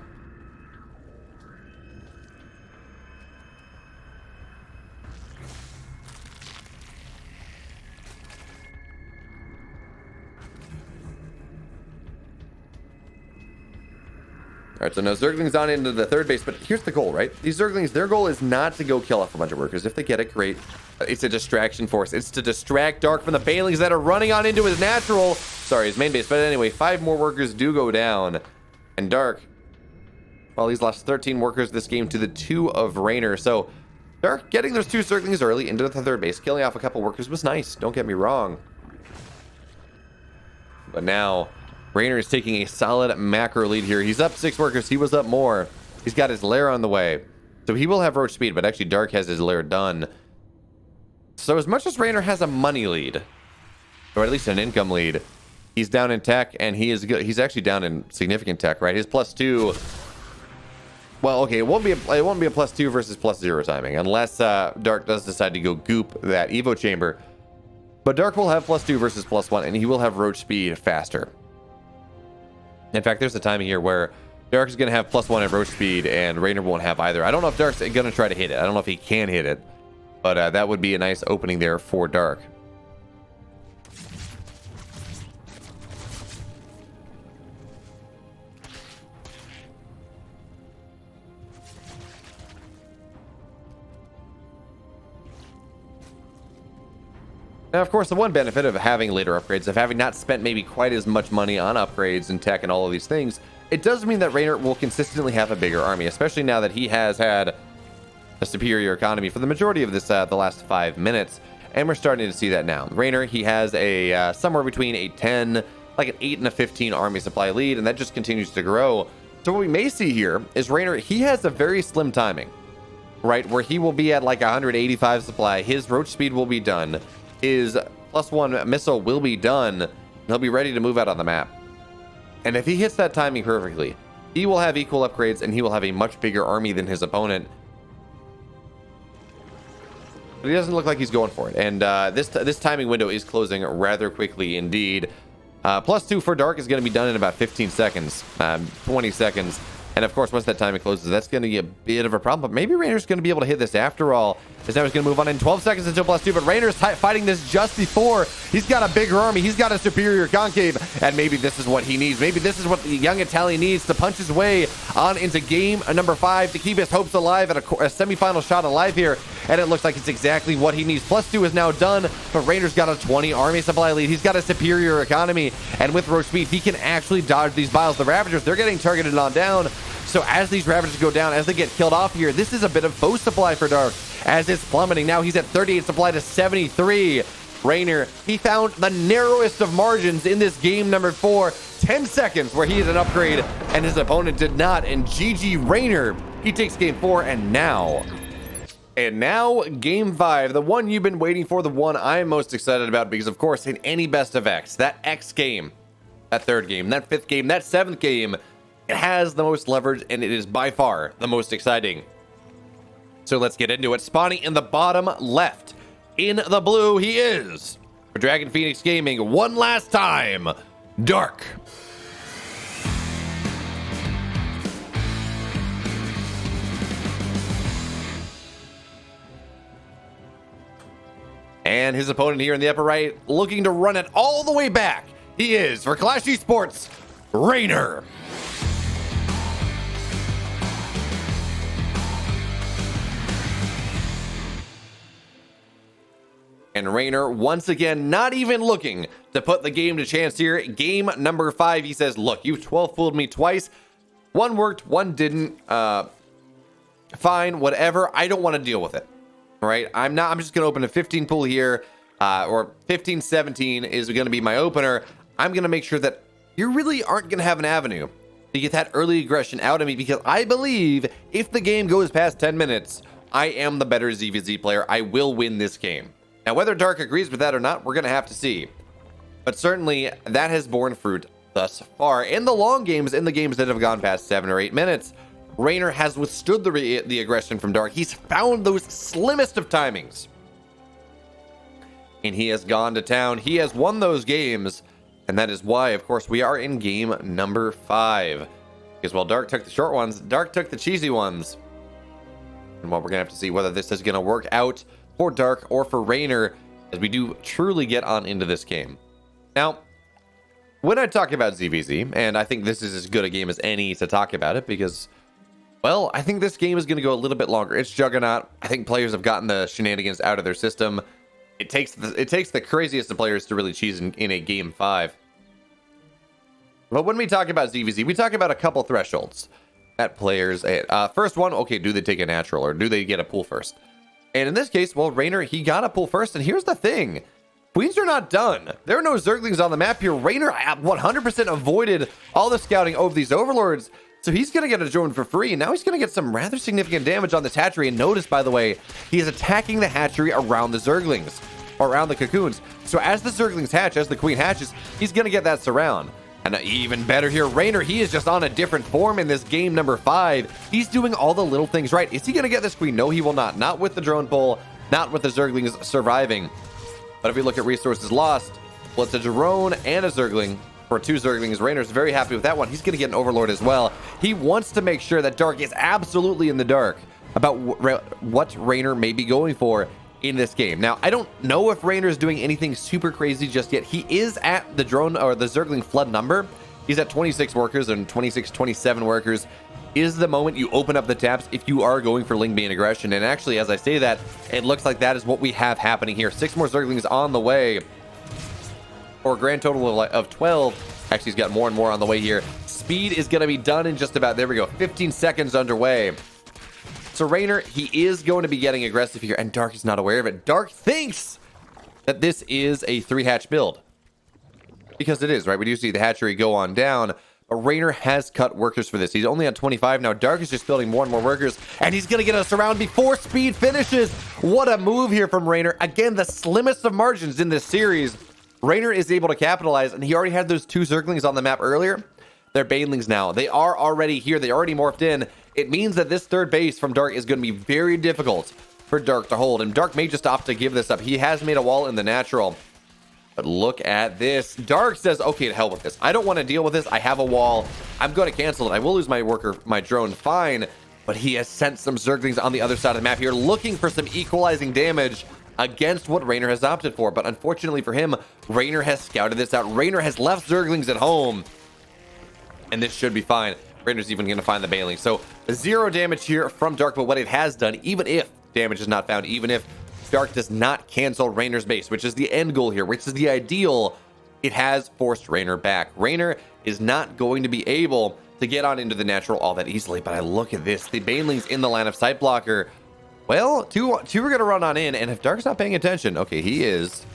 All right, so now Zerglings on into the third base, but here's the goal, right? These Zerglings, their goal is not to go kill off a bunch of workers. If they get it, great. It's a distraction force. It's to distract Dark from the Banelings that are running on into his his main base. But anyway, 5 more workers do go down. And Dark, well, he's lost 13 workers this game to the 2 of REYNOR. So Dark getting those 2 Zerglings early into the third base, killing off a couple workers was nice. Don't get me wrong. But now REYNOR is taking a solid macro lead here. He's up 6 workers. He was up more. He's got his lair on the way. So he will have roach speed, but actually Dark has his lair done. So as much as REYNOR has a money lead, or at least an income lead, he's down in tech, and he is good. He's actually down in significant tech, right? His +2. Well, okay, it won't be a +2 versus +0 timing, unless Dark does decide to go goop that Evo chamber. But Dark will have +2 versus +1, and he will have roach speed faster. In fact, there's a timing here where Dark is going to have +1 at roach speed, and REYNOR won't have either. I don't know if Dark's going to try to hit it. I don't know if he can hit it, but that would be a nice opening there for Dark. Now, of course, the one benefit of having later upgrades, of having not spent maybe quite as much money on upgrades and tech and all of these things, it does mean that REYNOR will consistently have a bigger army, especially now that he has had a superior economy for the majority of this the last 5 minutes, and we're starting to see that now. REYNOR, he has a somewhere between a 10, like an 8 and a 15 army supply lead, and that just continues to grow. So what we may see here is REYNOR, he has a very slim timing, right, where he will be at like 185 supply. His roach speed will be done. His +1 missile will be done, and he'll be ready to move out on the map. And if he hits that timing perfectly, he will have equal upgrades, and he will have a much bigger army than his opponent. But he doesn't look like he's going for it. And this timing window is closing rather quickly indeed. +2 for Dark is going to be done in about 15 seconds, 20 seconds. And of course, once that timing closes, that's going to be a bit of a problem. But maybe REYNOR's going to be able to hit this after all. Is now he's going to move on in 12 seconds until +2, but REYNOR's fighting this just before. He's got a bigger army. He's got a superior concave, and maybe this is what he needs. Maybe this is what the young Italian needs to punch his way on into game number 5 to keep his hopes alive at a semifinal shot alive here, and it looks like it's exactly what he needs. +2 is now done, but REYNOR's got a 20 army supply lead. He's got a superior economy, and with roach speed, he can actually dodge these biles. The Ravagers, they're getting targeted on down. So as these Ravagers go down, as they get killed off here, this is a bit of foe supply for Dark as it's plummeting. Now he's at 38 supply to 73. REYNOR, he found the narrowest of margins in this game number 4. 10 seconds where he had an upgrade and his opponent did not. And GG REYNOR, he takes game 4 and now game 5, the one you've been waiting for, the one I'm most excited about, because of course in any best of X, that X game, that 3rd game, that 5th game, that 7th game, it has the most leverage, and it is by far the most exciting. So let's get into it. Spawning in the bottom left, in the blue, he is, for Dragon Phoenix Gaming, one last time, Dark. And his opponent here in the upper right, looking to run it all the way back. He is, for Clash Esports, REYNOR. And REYNOR, once again, not even looking to put the game to chance here. Game number 5, he says, look, you 12 fooled me twice. One worked, one didn't. Fine, whatever. I don't want to deal with it. All right, I'm just going to open a 15 pool here, or 15-17 is going to be my opener. I'm going to make sure that you really aren't going to have an avenue to get that early aggression out of me, because I believe if the game goes past 10 minutes, I am the better ZVZ player. I will win this game. Now, whether Dark agrees with that or not, we're going to have to see. But certainly, that has borne fruit thus far. In the long games, in the games that have gone past 7 or 8 minutes, REYNOR has withstood the aggression from Dark. He's found those slimmest of timings. And he has gone to town. He has won those games. And that is why, of course, we are in game number 5. Because while Dark took the short ones, Dark took the cheesy ones. And what we're going to have to see whether this is going to work out for Dark or for REYNOR as we do truly get on into this game. Now, when I talk about ZVZ, and I think this is as good a game as any to talk about it because, well, I think this game is going to go a little bit longer. It's Juggernaut. I think players have gotten the shenanigans out of their system. It takes the craziest of players to really cheese in a game 5. But when we talk about ZVZ, we talk about a couple thresholds at players. First one, okay, do they take a natural or do they get a pull first? And in this case, well, REYNOR, he got a pull first. And here's the thing. Queens are not done. There are no Zerglings on the map here. REYNOR 100% avoided all the scouting over these Overlords. So he's going to get a drone for free. And now he's going to get some rather significant damage on this hatchery. And notice, by the way, he is attacking the hatchery around the Zerglings, or around the cocoons. So as the Zerglings hatch, as the queen hatches, he's going to get that surround. And even better here, REYNOR, he is just on a different form in this game number 5. He's doing all the little things right. Is he going to get this queen? No, he will not. Not with the drone pull, not with the Zerglings surviving. But if we look at resources lost, well, it's a drone and a Zergling for 2 Zerglings. REYNOR's very happy with that one. He's going to get an Overlord as well. He wants to make sure that Dark is absolutely in the dark about what REYNOR may be going for in this game. Now, I don't know if REYNOR is doing anything super crazy just yet. He is at the drone or the Zergling flood number. He's at 26 workers, and 27 workers is the moment you open up the taps if you are going for Lingbane aggression. And actually, as I say that, it looks like that is what we have happening here. 6 more Zerglings on the way for a grand total of 12. Actually, he's got more and more on the way here. Speed is going to be done in just about, there we go, 15 seconds underway. So REYNOR, he is going to be getting aggressive here, and Dark is not aware of it. Dark thinks that this is a 3-hatch build. Because it is, right? We do see the hatchery go on down, but REYNOR has cut workers for this. He's only on 25 now. Dark is just building more and more workers, and he's going to get us around before speed finishes. What a move here from REYNOR. Again, the slimmest of margins in this series. REYNOR is able to capitalize, and he already had those 2 Zerglings on the map earlier. They're Banelings now. They are already here. They already morphed in. It means that this 3rd base from Dark is going to be very difficult for Dark to hold. And Dark may just opt to give this up. He has made a wall in the natural. But look at this. Dark says, okay, to hell with this. I don't want to deal with this. I have a wall. I'm going to cancel it. I will lose my worker, my drone. Fine. but he has sent some Zerglings on the other side of the map here, looking for some equalizing damage against what Reynor has opted for. But unfortunately for him, Reynor has scouted this out. Reynor has left Zerglings at home, and this should be fine. Reynor's even going to find the Baneling. So 0 damage here from Dark, but what it has done, even if damage is not found, even if Dark does not cancel Reynor's base, which is the end goal here, which is the ideal, it has forced Reynor back. Reynor is not going to be able to get on into the natural all that easily, but I look at this. The Baneling's in the line of sight blocker. Well, two are going to run on in, and if Dark's not paying attention, okay, he is.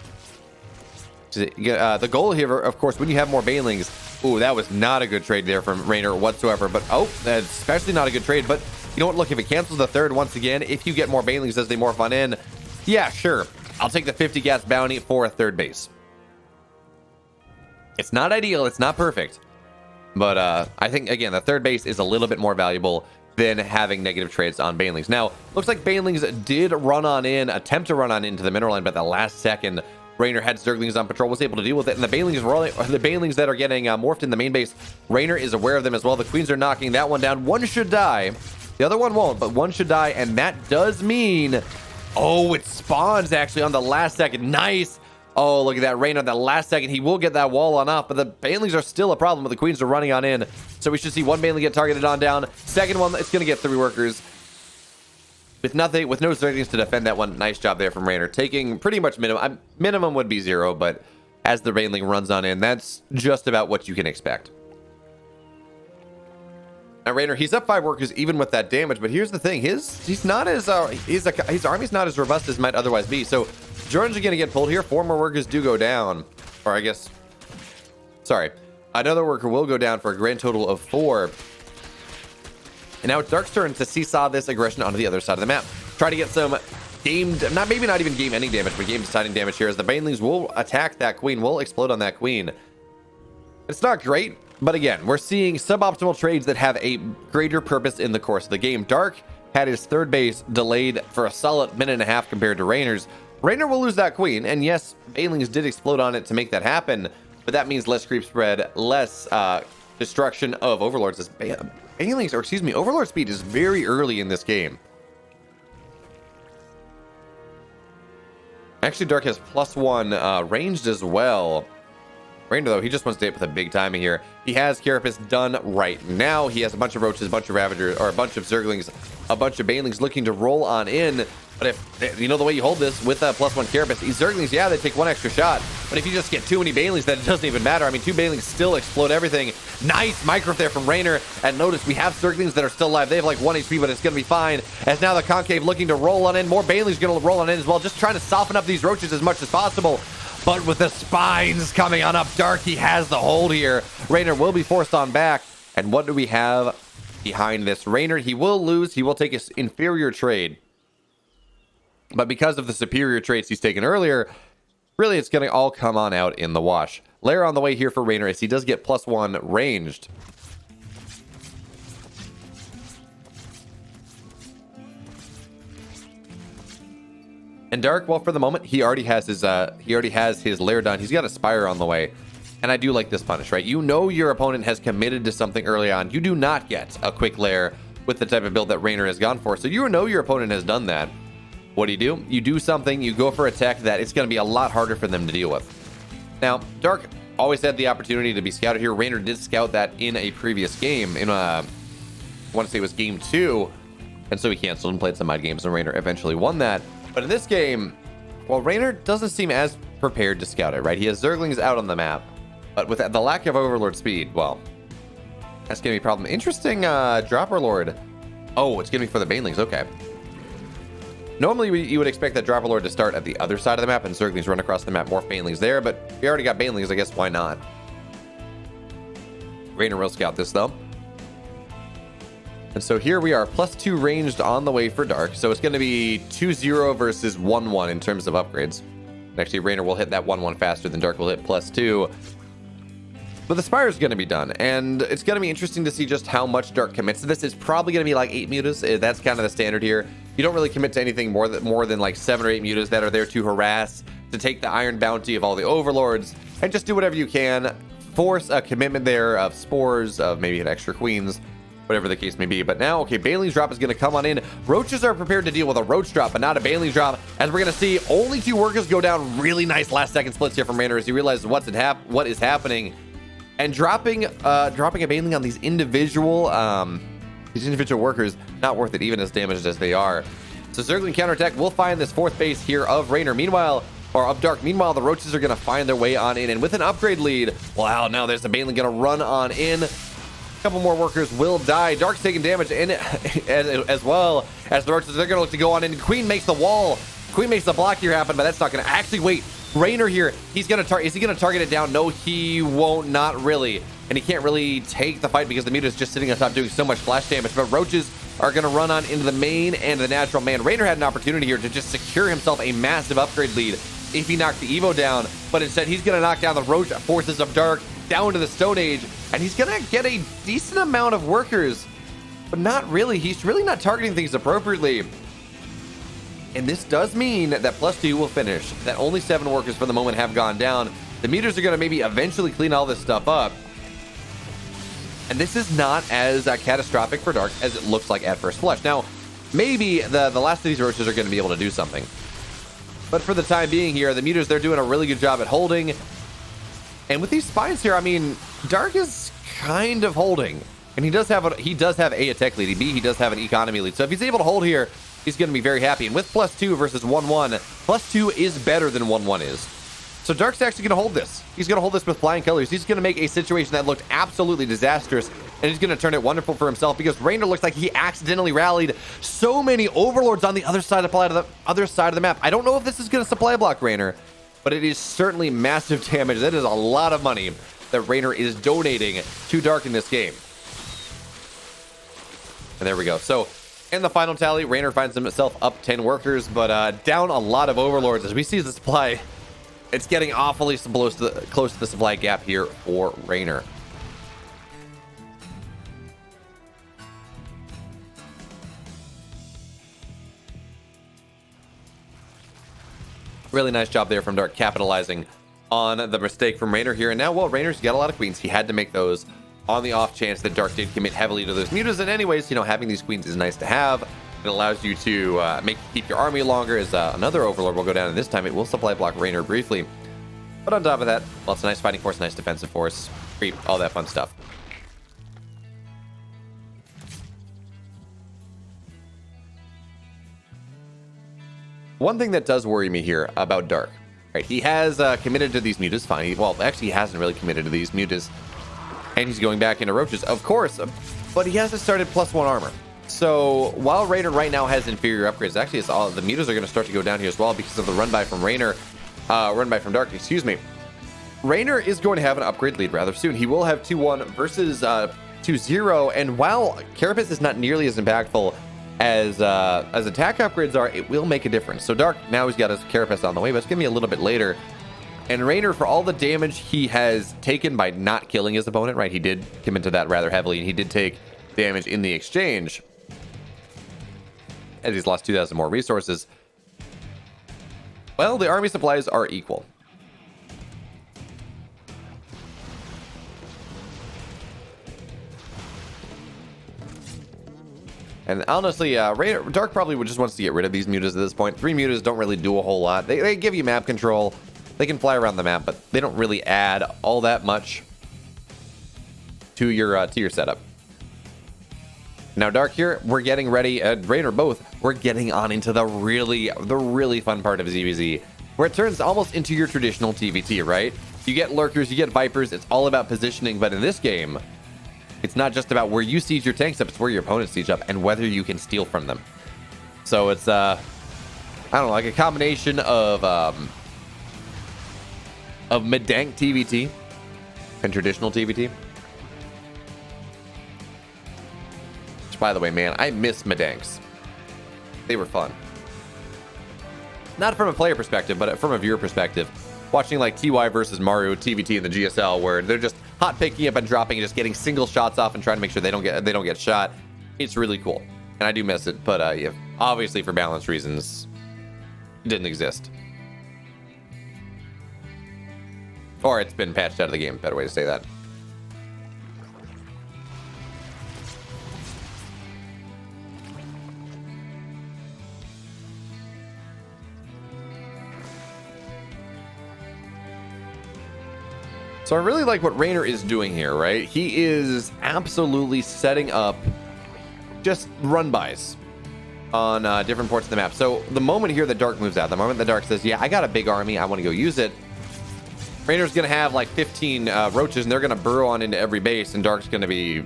The goal here, of course, when you have more Banelings, ooh, that was not a good trade there from Reynor whatsoever, but oh, that's especially not a good trade, but you know what, look, if it cancels the third once again, if you get more Banelings as they morph on in, yeah, sure, I'll take the 50 gas bounty for a third base. It's not ideal, it's not perfect, but I think, again, the third base is a little bit more valuable than having negative trades on Banelings. Now, looks like Banelings did run on in, attempt to run on into the mineral line, but the last second, Reynor had Zerglings on patrol, was able to deal with it, and the Banelings that are getting morphed in the main base, Reynor is aware of them as well. The Queens are knocking that one down. One should die. The other one won't, but one should die, and that does mean, oh, it spawns actually on the last second. Nice. Oh, look at that. Reynor, the last second, he will get that wall on off, but the Banelings are still a problem, but the Queens are running on in. So we should see one Baneling get targeted on down. Second one, it's going to get 3 workers. With no Zerglings to defend that one. Nice job there from Reynor. Taking pretty much minimum. Minimum would be 0, but as the Baneling runs on in, that's just about what you can expect. Now, Reynor, he's up 5 workers even with that damage, but here's the thing. His army's not as robust as might otherwise be. So drones are going to get pulled here. 4 more workers do go down. Or I guess, sorry. Another worker will go down for a grand total of 4. And now it's Dark's turn to seesaw this aggression onto the other side of the map. Try to get some maybe not even game ending damage, but game deciding damage here as the Banelings will attack that Queen, will explode on that Queen. It's not great, but again, we're seeing suboptimal trades that have a greater purpose in the course of the game. Dark had his third base delayed for a solid minute and a half compared to Reynor's. Reynor will lose that Queen, and yes, Banelings did explode on it to make that happen, but that means less creep spread, less destruction of Overlords. Banelings, or excuse me, Overlord speed is very early in this game. Actually, Dark has +1 ranged as well. Reynor, though, he just wants to hit with a big timing here. He has Carapace done right now. He has a bunch of Roaches, a bunch of Ravagers, or a bunch of Zerglings, a bunch of Banelings looking to roll on in. But if, you know, the way you hold this with a +1 Carapace, these Zerglings, yeah, they take 1 extra shot. But if you just get too many Banelings, then it doesn't even matter. I mean, 2 Banelings still explode everything. Nice micro there from Reynor. And notice we have Zerglings that are still alive. They have like 1 HP, but it's going to be fine. As now the Concave looking to roll on in. More Banelings going to roll on in as well. Just trying to soften up these Roaches as much as possible. But with the spines coming on up, Dark, he has the hold here. Reynor will be forced on back. And what do we have behind this? Reynor, he will lose. He will take his inferior trade. But because of the superior traits he's taken earlier, really it's going to all come on out in the wash. Lair on the way here for Reynor as he does get +1 ranged. And Dark, well, for the moment, he already has his lair done. He's got a Spire on the way. And I do like this punish, right? You know your opponent has committed to something early on. You do not get a quick lair with the type of build that Reynor has gone for. So you know your opponent has done that. What do? You do something, you go for a tech that it's going to be a lot harder for them to deal with. Now, Dark always had the opportunity to be scouted here. Reynor did scout that in a previous game. I want to say it was game 2. And so he canceled and played some mind games, and Reynor eventually won that. But in this game, well, Reynor doesn't seem as prepared to scout it, right? He has Zerglings out on the map. But with the lack of Overlord speed, well, that's going to be a problem. Interesting Dropper Lord. Oh, it's going to be for the Banelings. Okay. Normally, you would expect that Dropper Lord to start at the other side of the map and Zerglings run across the map, morph Banelings there, but we already got Banelings, I guess why not? Reynor will scout this, though. And so here we are, +2 ranged on the way for Dark. So it's going to be 2-0 versus 1-1 in terms of upgrades. Actually, Reynor will hit that 1-1 faster than Dark will hit +2. But the Spire is going to be done, and it's going to be interesting to see just how much Dark commits to this. It's probably going to be like 8 mutas. That's kind of the standard here. You don't really commit to anything more than like 7 or 8 mutas that are there to harass, to take the Iron Bounty of all the Overlords, and just do whatever you can. Force a commitment there of Spores, of maybe an extra Queens. whatever the case may be. But now, okay, Baneling's drop is going to come on in. Roaches are prepared to deal with a Roach drop, but not a Baneling drop. As we're going to see, only 2 workers go down. Really nice last-second splits here from REYNOR as he realizes what is happening. And dropping a Baneling on these individual workers, not worth it, even as damaged as they are. So Zergling counterattack will find this 4th base here of REYNOR. Meanwhile, or of Dark. Meanwhile, the Roaches are going to find their way on in. And with an upgrade lead, wow, now there's the Baneling going to run on in. A couple more workers will die. Dark's taking damage in as well as the Roaches. They're going to look to go on in. Queen makes the wall. Queen makes the block here happen, but that's not going to actually wait. REYNOR here, he's going to target. Is he going to target it down? No, he won't. Not really. And he can't really take the fight because the Muta's just sitting on top doing so much flash damage. But Roaches are going to run on into the main and the natural man. REYNOR had an opportunity here to just secure himself a massive upgrade lead if he knocked the Evo down, but instead he's going to knock down the Roach forces of Dark down to the Stone Age, and he's going to get a decent amount of workers, but not really. He's really not targeting things appropriately. And this does mean that +2 will finish, that only 7 workers for the moment have gone down. The meters are going to maybe eventually clean all this stuff up. And this is not as catastrophic for Dark as it looks like at first flush. Now, maybe the last of these Roaches are going to be able to do something. But for the time being here, the Mutas, they're doing a really good job at holding. And with these spines here, I mean, Dark is kind of holding. And he does have a attack lead. He does have an economy lead. So if he's able to hold here, he's going to be very happy. And with +2 versus 1-1, +2 is better than 1-1 is. So Dark's actually going to hold this. He's going to hold this with flying colors. He's going to make a situation that looked absolutely disastrous, and he's going to turn it wonderful for himself because REYNOR looks like he accidentally rallied so many overlords on the other side of the map. I don't know if this is going to supply block REYNOR, but it is certainly massive damage. That is a lot of money that REYNOR is donating to Dark in this game. And there we go. So in the final tally, REYNOR finds himself up 10 workers, but down a lot of overlords as we see the supply. It's getting awfully close to the supply gap here for REYNOR. Really nice job there from Dark, capitalizing on the mistake from REYNOR here. And now, well, REYNOR's got a lot of queens. He had to make those on the off chance that Dark did commit heavily to those mutas. And anyways, you know, having these queens is nice to have. It allows you to keep your army longer as another overlord will go down. And this time it will supply block REYNOR briefly. But on top of that, well, it's a nice fighting force, nice defensive force, creep, all that fun stuff. One thing that does worry me here about Dark, right? He has committed to these mutas, fine. Well, actually, he hasn't really committed to these mutas. And he's going back into Roaches, of course, but he hasn't started +1 armor. So while REYNOR right now has inferior upgrades, actually, it's all the mutas are going to start to go down here as well because of the run by from REYNOR, run by from Dark, excuse me. REYNOR is going to have an upgrade lead rather soon. He will have 2-1 versus 2-0, and while Carapace is not nearly as impactful as attack upgrades are, it will make a difference. So Dark, now he's got his Carapace on the way, but it's going to be a little bit later. And REYNOR, for all the damage he has taken by not killing his opponent, right? He did commit to that rather heavily, and he did take damage in the exchange, as he's lost 2,000 more resources. Well, the army supplies are equal. And honestly, Dark probably just wants to get rid of these mutas at this point. 3 mutas don't really do a whole lot. They give you map control. They can fly around the map, but they don't really add all that much to your setup. Now, Dark here, we're getting ready, REYNOR both, we're getting on into the really fun part of ZVZ, where it turns almost into your traditional TVT, right? You get lurkers, you get vipers, it's all about positioning, but in this game, it's not just about where you siege your tanks up, it's where your opponents siege up and whether you can steal from them. So it's, I don't know, like a combination of Medank TVT and traditional TVT. Which, by the way, man, I miss Medanks. They were fun. Not from a player perspective, but from a viewer perspective. Watching like TY versus Mario TVT in the GSL, where they're just hot picking up and dropping and just getting single shots off and trying to make sure they don't get shot. It's really cool, and I do miss it. But yeah, obviously for balance reasons, it didn't exist. Or it's been patched out of the game, better way to say that. So I really like what REYNOR is doing here, right? He is absolutely setting up just run-bys on different parts of the map. So the moment here that Dark moves out, the moment that Dark says, yeah, I got a big army, I want to go use it, REYNOR's going to have like 15 roaches, and they're going to burrow on into every base, and Dark's going to be,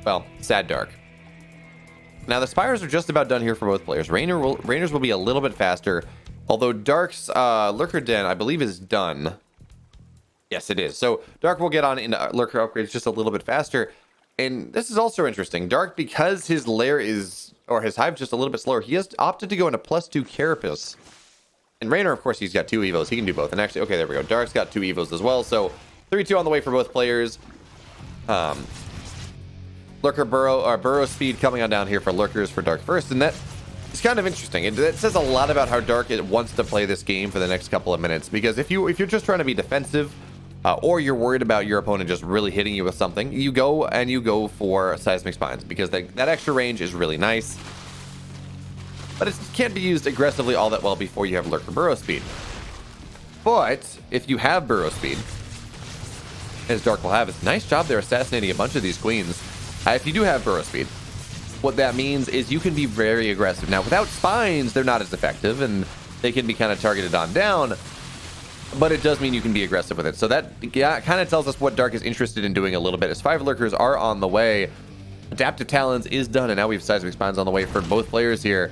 well, sad Dark. Now, the Spires are just about done here for both players. REYNOR's will be a little bit faster, although Dark's Lurker Den, I believe, is done. Yes, it is. So Dark will get on into Lurker upgrades just a little bit faster. And this is also interesting. Dark, because his lair is, or his hive just a little bit slower, he has opted to go into +2 Carapace. And REYNOR, of course, he's got 2 Evos. He can do both. And actually, okay, there we go. Dark's got 2 Evos as well. So 3-2 on the way for both players. Lurker burrow speed coming on down here for Lurkers for Dark first. And that is kind of interesting. It says a lot about how Dark wants to play this game for the next couple of minutes. Because if you're just trying to be defensive, or you're worried about your opponent just really hitting you with something, you go for Seismic Spines, because that extra range is really nice. But it can't be used aggressively all that well before you have Lurker Burrow Speed. But if you have Burrow Speed, as Dark will have, it's a nice job there assassinating a bunch of these queens. If you do have Burrow Speed, what that means is you can be very aggressive. Now, without Spines, they're not as effective, and they can be kind of targeted on down. But it does mean you can be aggressive with it. So that kind of tells us what Dark is interested in doing a little bit. As 5 Lurkers are on the way, Adaptive Talons is done, and now we have Seismic Spines on the way for both players here.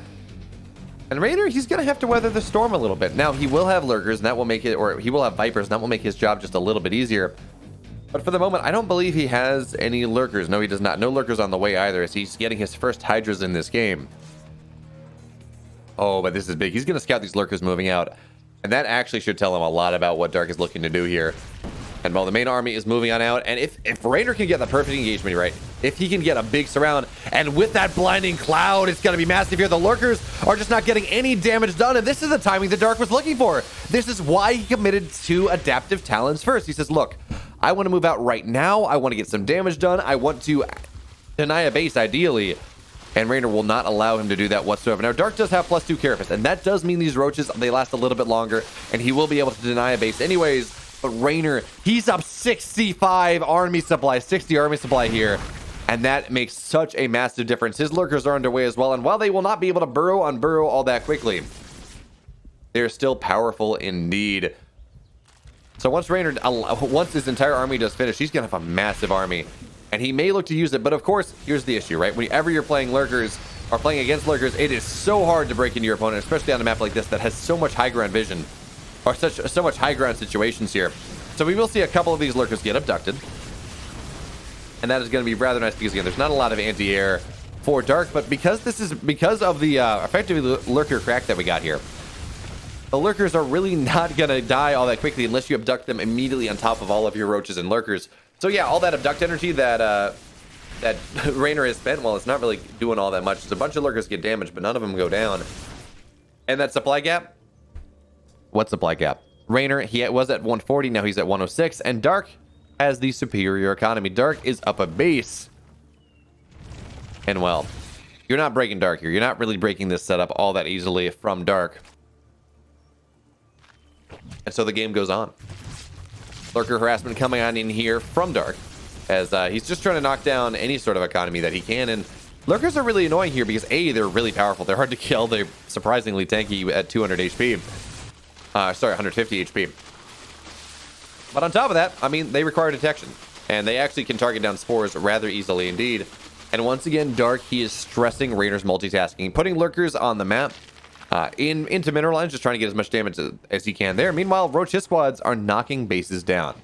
And REYNOR, he's going to have to weather the storm a little bit. Now, he will have Lurkers, and that will make it, or he will have Vipers, and that will make his job just a little bit easier. But for the moment, I don't believe he has any Lurkers. No, he does not. No Lurkers on the way either, as he's getting his first Hydras in this game. Oh, but this is big. He's going to scout these Lurkers moving out. And that actually should tell him a lot about what Dark is looking to do here. And while the main army is moving on out, and if REYNOR can get the perfect engagement right, if he can get a big surround, and with that blinding cloud, it's going to be massive here. The Lurkers are just not getting any damage done, and this is the timing that Dark was looking for. This is why he committed to Adaptive Talons first. He says, look, I want to move out right now. I want to get some damage done. I want to deny a base, ideally. And REYNOR will not allow him to do that whatsoever. Now, Dark does have +2 Carapace, and that does mean these roaches, they last a little bit longer, and he will be able to deny a base anyways. But REYNOR, he's up 65 army supply, 60 army supply here, and that makes such a massive difference. His Lurkers are underway as well, and while they will not be able to burrow all that quickly, they're still powerful indeed. So once his entire army does finish, he's going to have a massive army. And he may look to use it, but of course, here's the issue, right? Whenever you're playing Lurkers, or playing against Lurkers, it is so hard to break into your opponent, especially on a map like this that has so much high ground vision, or so much high ground situations here. So we will see a couple of these Lurkers get abducted. And that is going to be rather nice, because again, there's not a lot of anti-air for Dark, but because of the effectively Lurker crack that we got here, the Lurkers are really not going to die all that quickly unless you abduct them immediately on top of all of your roaches and Lurkers. So yeah, all that abduct energy that REYNOR has spent, well, it's not really doing all that much. So a bunch of Lurkers get damaged, but none of them go down. And that supply gap? What supply gap? REYNOR, he was at 140, now he's at 106, and Dark has the superior economy. Dark is up a base. And well, you're not breaking Dark here. You're not really breaking this setup all that easily from Dark. And so the game goes on. Lurker harassment coming on in here from Dark, as he's just trying to knock down any sort of economy that he can. And Lurkers are really annoying here because A, they're really powerful. They're hard to kill. They're surprisingly tanky at 200 HP. Sorry, 150 HP. But on top of that, I mean, they require detection. And they actually can target down spores rather easily indeed. And once again, Dark, he is stressing REYNOR's multitasking, putting Lurkers on the map, into mineral lines, just trying to get as much damage as he can there. Meanwhile, Roach his squads are knocking bases down.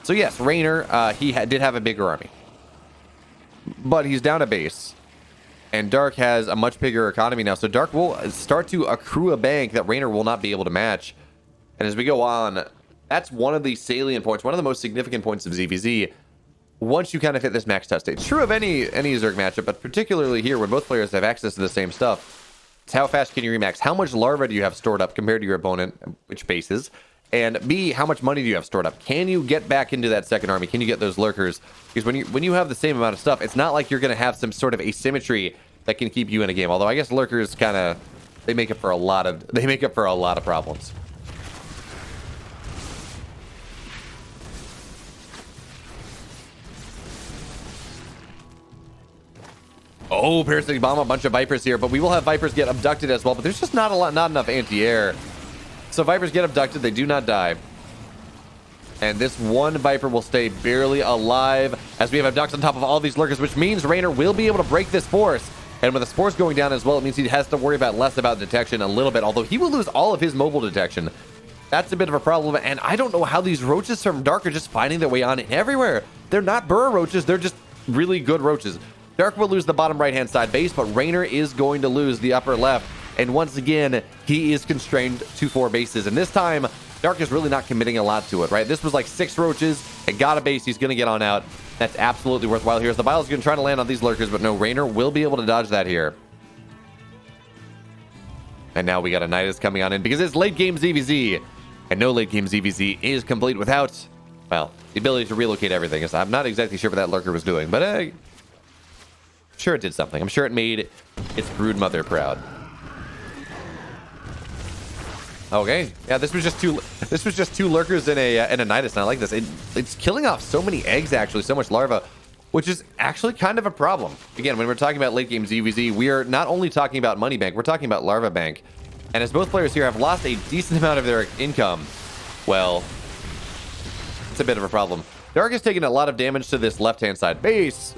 So yes, REYNOR, he did have a bigger army, but he's down a base, and Dark has a much bigger economy now. So Dark will start to accrue a bank that REYNOR will not be able to match. And as we go on, that's one of the salient points, one of the most significant points of ZVZ. Once you kind of hit this max test state, it's true of any Zerg matchup, but particularly here when both players have access to the same stuff. It's how fast can you remax? How much larva do you have stored up compared to your opponent, which bases? And B, how much money do you have stored up? Can you get back into that second army? Can you get those Lurkers? Because when you have the same amount of stuff, it's not like you're going to have some sort of asymmetry that can keep you in a game. Although I guess Lurkers kind of, they make up for a lot of problems. Oh, parasitic bomb, a bunch of Vipers here, but we will have Vipers get abducted as well, but there's just not enough anti-air. So Vipers get abducted, they do not die. And this one Viper will stay barely alive as we have abducts on top of all these lurkers, which means REYNOR will be able to break this force. And with the force going down as well, it means he has to worry about less about detection a little bit, although he will lose all of his mobile detection. That's a bit of a problem, and I don't know how these roaches from Dark are just finding their way on everywhere. They're not burrow roaches, they're just really good roaches. Dark will lose the bottom right-hand side base, but REYNOR is going to lose the upper left. And once again, he is constrained to 4 bases. And this time, Dark is really not committing a lot to it, right? This was like 6 roaches. It got a base. He's going to get on out. That's absolutely worthwhile here. The Bile's going to try to land on these lurkers, but no, REYNOR will be able to dodge that here. And now we got a Nidus coming on in because it's late game ZVZ. And no late game ZVZ is complete without, well, the ability to relocate everything. So I'm not exactly sure what that lurker was doing, but I'm sure it did something. I'm sure it made its brood mother proud. Okay, yeah, this was just two lurkers in a Nidus, and I like this. It's killing off so many eggs, actually, so much larva, which is actually kind of a problem. Again, when we're talking about late game ZVZ, we are not only talking about money bank, we're talking about larva bank. And as both players here have lost a decent amount of their income, well, it's a bit of a problem. Dark is taking a lot of damage to this left-hand side base,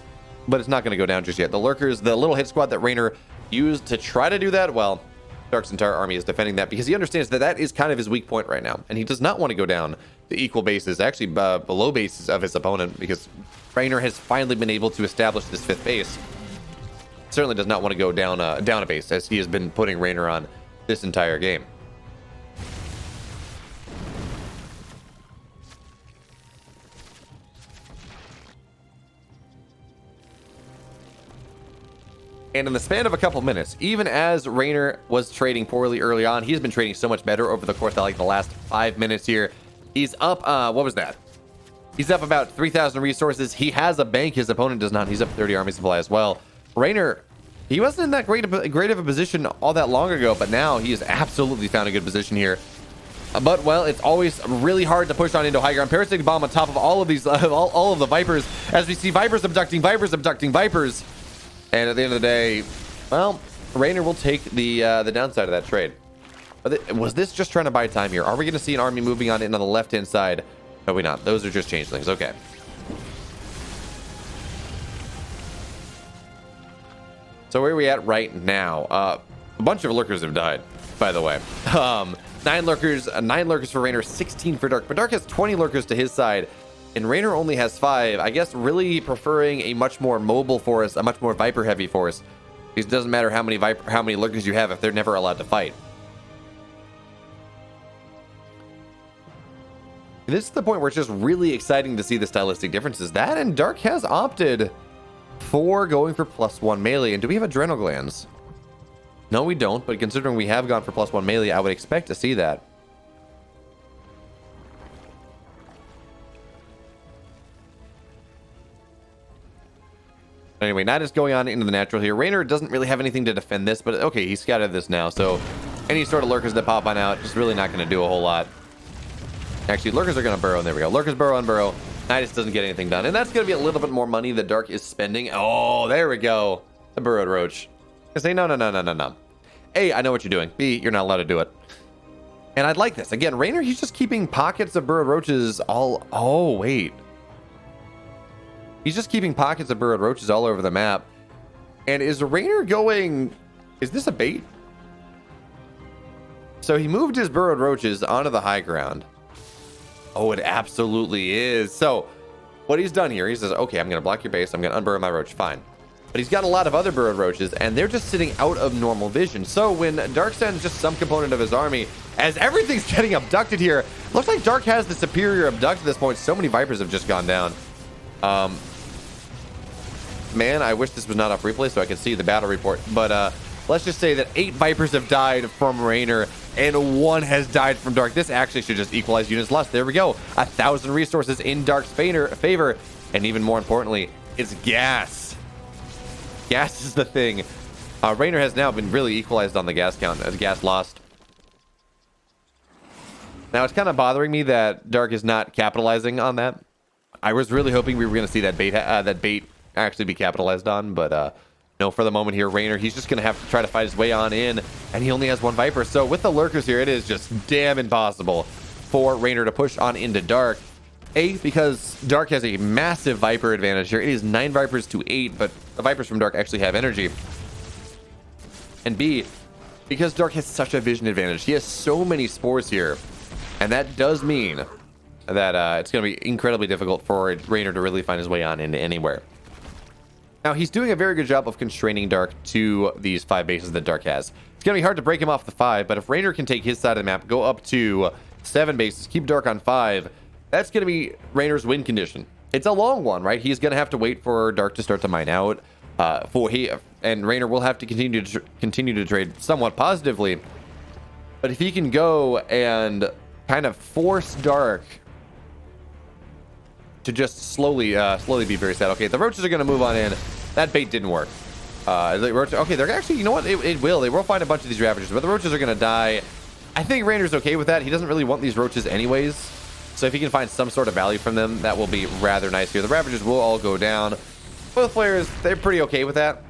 but it's not going to go down just yet. The lurkers, the little hit squad that REYNOR used to try to do that, well, Dark's entire army is defending that because he understands that that is kind of his weak point right now, and he does not want to go down the equal bases, actually below bases of his opponent, because REYNOR has finally been able to establish this 5th base. Certainly does not want to go down a base, as he has been putting REYNOR on this entire game. And in the span of a couple minutes, even as REYNOR was trading poorly early on, he's been trading so much better over the course of like the last 5 minutes here. He's up, what was that? He's up about 3,000 resources. He has a bank, his opponent does not. He's up 30 army supply as well. REYNOR, he wasn't in that great of a position all that long ago, but now he has absolutely found a good position here. But, well, it's always really hard to push on into high ground. Parasitic bomb on top of all of these, all of the Vipers, as we see Vipers abducting Vipers. And at the end of the day, well, REYNOR will take the downside of that trade. But was this just trying to buy time here? Are we going to see an army moving on in on the left-hand side? No, we not. Those are just changelings. Okay. So where are we at right now? A bunch of lurkers have died, by the way. 9 lurkers for REYNOR, 16 for Dark. But Dark has 20 lurkers to his side, and REYNOR only has 5. I guess really preferring a much more mobile force, a much more Viper-heavy force. Because it doesn't matter how many lurkers you have if they're never allowed to fight. And this is the point where it's just really exciting to see the stylistic differences. That and Dark has opted for going for +1 melee. And do we have adrenal glands? No, we don't, but considering we have gone for +1 melee, I would expect to see that. Anyway, Nidus going on into the natural here. REYNOR doesn't really have anything to defend this, but okay, he scouted this now, so any sort of lurkers that pop on out, just really not going to do a whole lot. Actually, lurkers are going to burrow, and there we go. Lurkers burrow and burrow. Nidus doesn't get anything done, and that's going to be a little bit more money that Dark is spending. Oh, there we go. The burrowed roach. I say, no. A, I know what you're doing. B, you're not allowed to do it. And I'd like this. Again, REYNOR, he's just keeping pockets of burrowed roaches all... Oh, wait. He's just keeping pockets of burrowed roaches all over the map. And is REYNOR going... Is this a bait? So he moved his burrowed roaches onto the high ground. Oh, it absolutely is. So what he's done here, he says, okay, I'm going to block your base. I'm going to unburrow my roach. Fine. But he's got a lot of other burrowed roaches, and they're just sitting out of normal vision. So when Dark sends just some component of his army, as everything's getting abducted here, looks like Dark has the superior abduct at this point. So many Vipers have just gone down. Man, I wish this was not off replay so I could see the battle report. But let's just say that 8 Vipers have died from REYNOR, and 1 has died from Dark. This actually should just equalize units lost. There we go. 1,000 resources in Dark's favor. And even more importantly, it's gas. Gas is the thing. REYNOR has now been really equalized on the gas count as gas lost. Now, it's kind of bothering me that Dark is not capitalizing on that. I was really hoping we were going to see that bait actually be capitalized on, but No, for the moment here, Reynor, he's just going to have to try to fight his way on in, and he only has one Viper. So with the lurkers here, it is just damn impossible for Reynor to push on into Dark. A, because Dark has a massive Viper advantage here. It is 9 Vipers to 8, but the Vipers from Dark actually have energy. And B, because Dark has such a vision advantage. He has so many spores here, and that does mean that it's going to be incredibly difficult for Reynor to really find his way on into anywhere. Now, he's doing a very good job of constraining Dark to these 5 bases that Dark has. It's going to be hard to break him off the 5, but if Reynor can take his side of the map, go up to 7 bases, keep Dark on 5, that's going to be Reynor's win condition. It's a long one, right? He's going to have to wait for Dark to start to mine out. And Reynor will have to continue to trade somewhat positively. But if he can go and kind of force Dark to just slowly be very sad. Okay, the roaches are going to move on in. That bait didn't work. Okay, they're actually, you know what? It will. They will find a bunch of these Ravagers, but the roaches are going to die. I think Reynor's okay with that. He doesn't really want these roaches anyways. So if he can find some sort of value from them, that will be rather nice here. The Ravagers will all go down. Both players, they're pretty okay with that.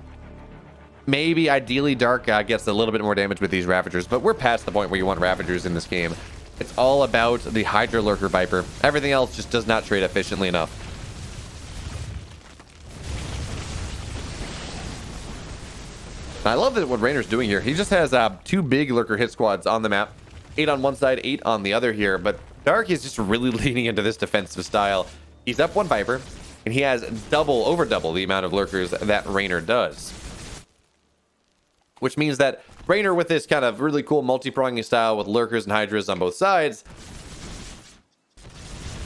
Maybe, ideally, Dark gets a little bit more damage with these Ravagers, but we're past the point where you want Ravagers in this game. It's all about the Hydra Lurker Viper. Everything else just does not trade efficiently enough. I love that what Reynor's doing here. He just has 2 big Lurker hit squads on the map. 8 on one side, 8 on the other here. But Dark is just really leaning into this defensive style. He's up 1 Viper, and he has over double the amount of Lurkers that Reynor does. Which means that Reynor, with this kind of really cool multi-pronging style with Lurkers and Hydras on both sides,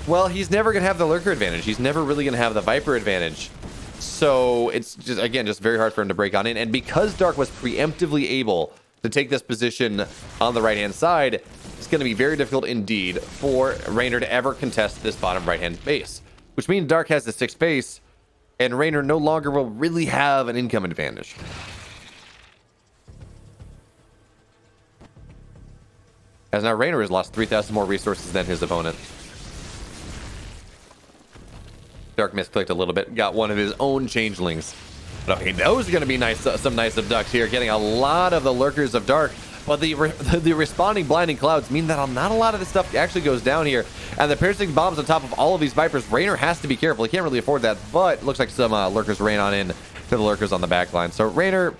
well, he's never going to have the Lurker advantage. He's never really going to have the Viper advantage. So it's just, again, just very hard for him to break on in. And because Dark was preemptively able to take this position on the right-hand side, it's going to be very difficult indeed for Reynor to ever contest this bottom right-hand base. Which means Dark has the 6th base, and Reynor no longer will really have an income advantage. As now Reynor has lost 3,000 more resources than his opponent. Dark misclicked a little bit, got one of his own changelings. But okay, those are going to be nice, some nice abducts here, getting a lot of the Lurkers of Dark. But the responding blinding clouds mean that not a lot of this stuff actually goes down here. And the piercing bombs on top of all of these Vipers, Reynor has to be careful. He can't really afford that, but looks like some Lurkers ran on in to the Lurkers on the back line. So Reynor,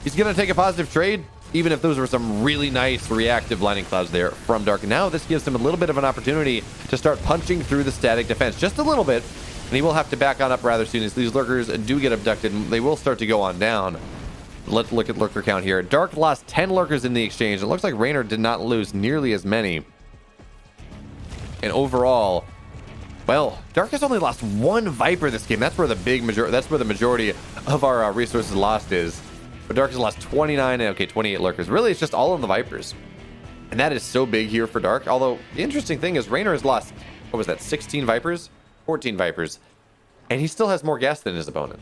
he's going to take a positive trade, even if those were some really nice reactive blinding clouds there from Dark. And now this gives him a little bit of an opportunity to start punching through the static defense just a little bit. And he will have to back on up rather soon as these Lurkers do get abducted. And they will start to go on down. Let's look at Lurker count here. Dark lost 10 Lurkers in the exchange. It looks like Reynor did not lose nearly as many. And overall, well, Dark has only lost 1 Viper this game. That's where the majority of our resources lost is. But Dark has lost 29 and 28 Lurkers. Really, it's just all on the Vipers. And that is so big here for Dark. Although, the interesting thing is Reynor has lost, what was that, 16 Vipers? 14 Vipers. And he still has more gas than his opponent.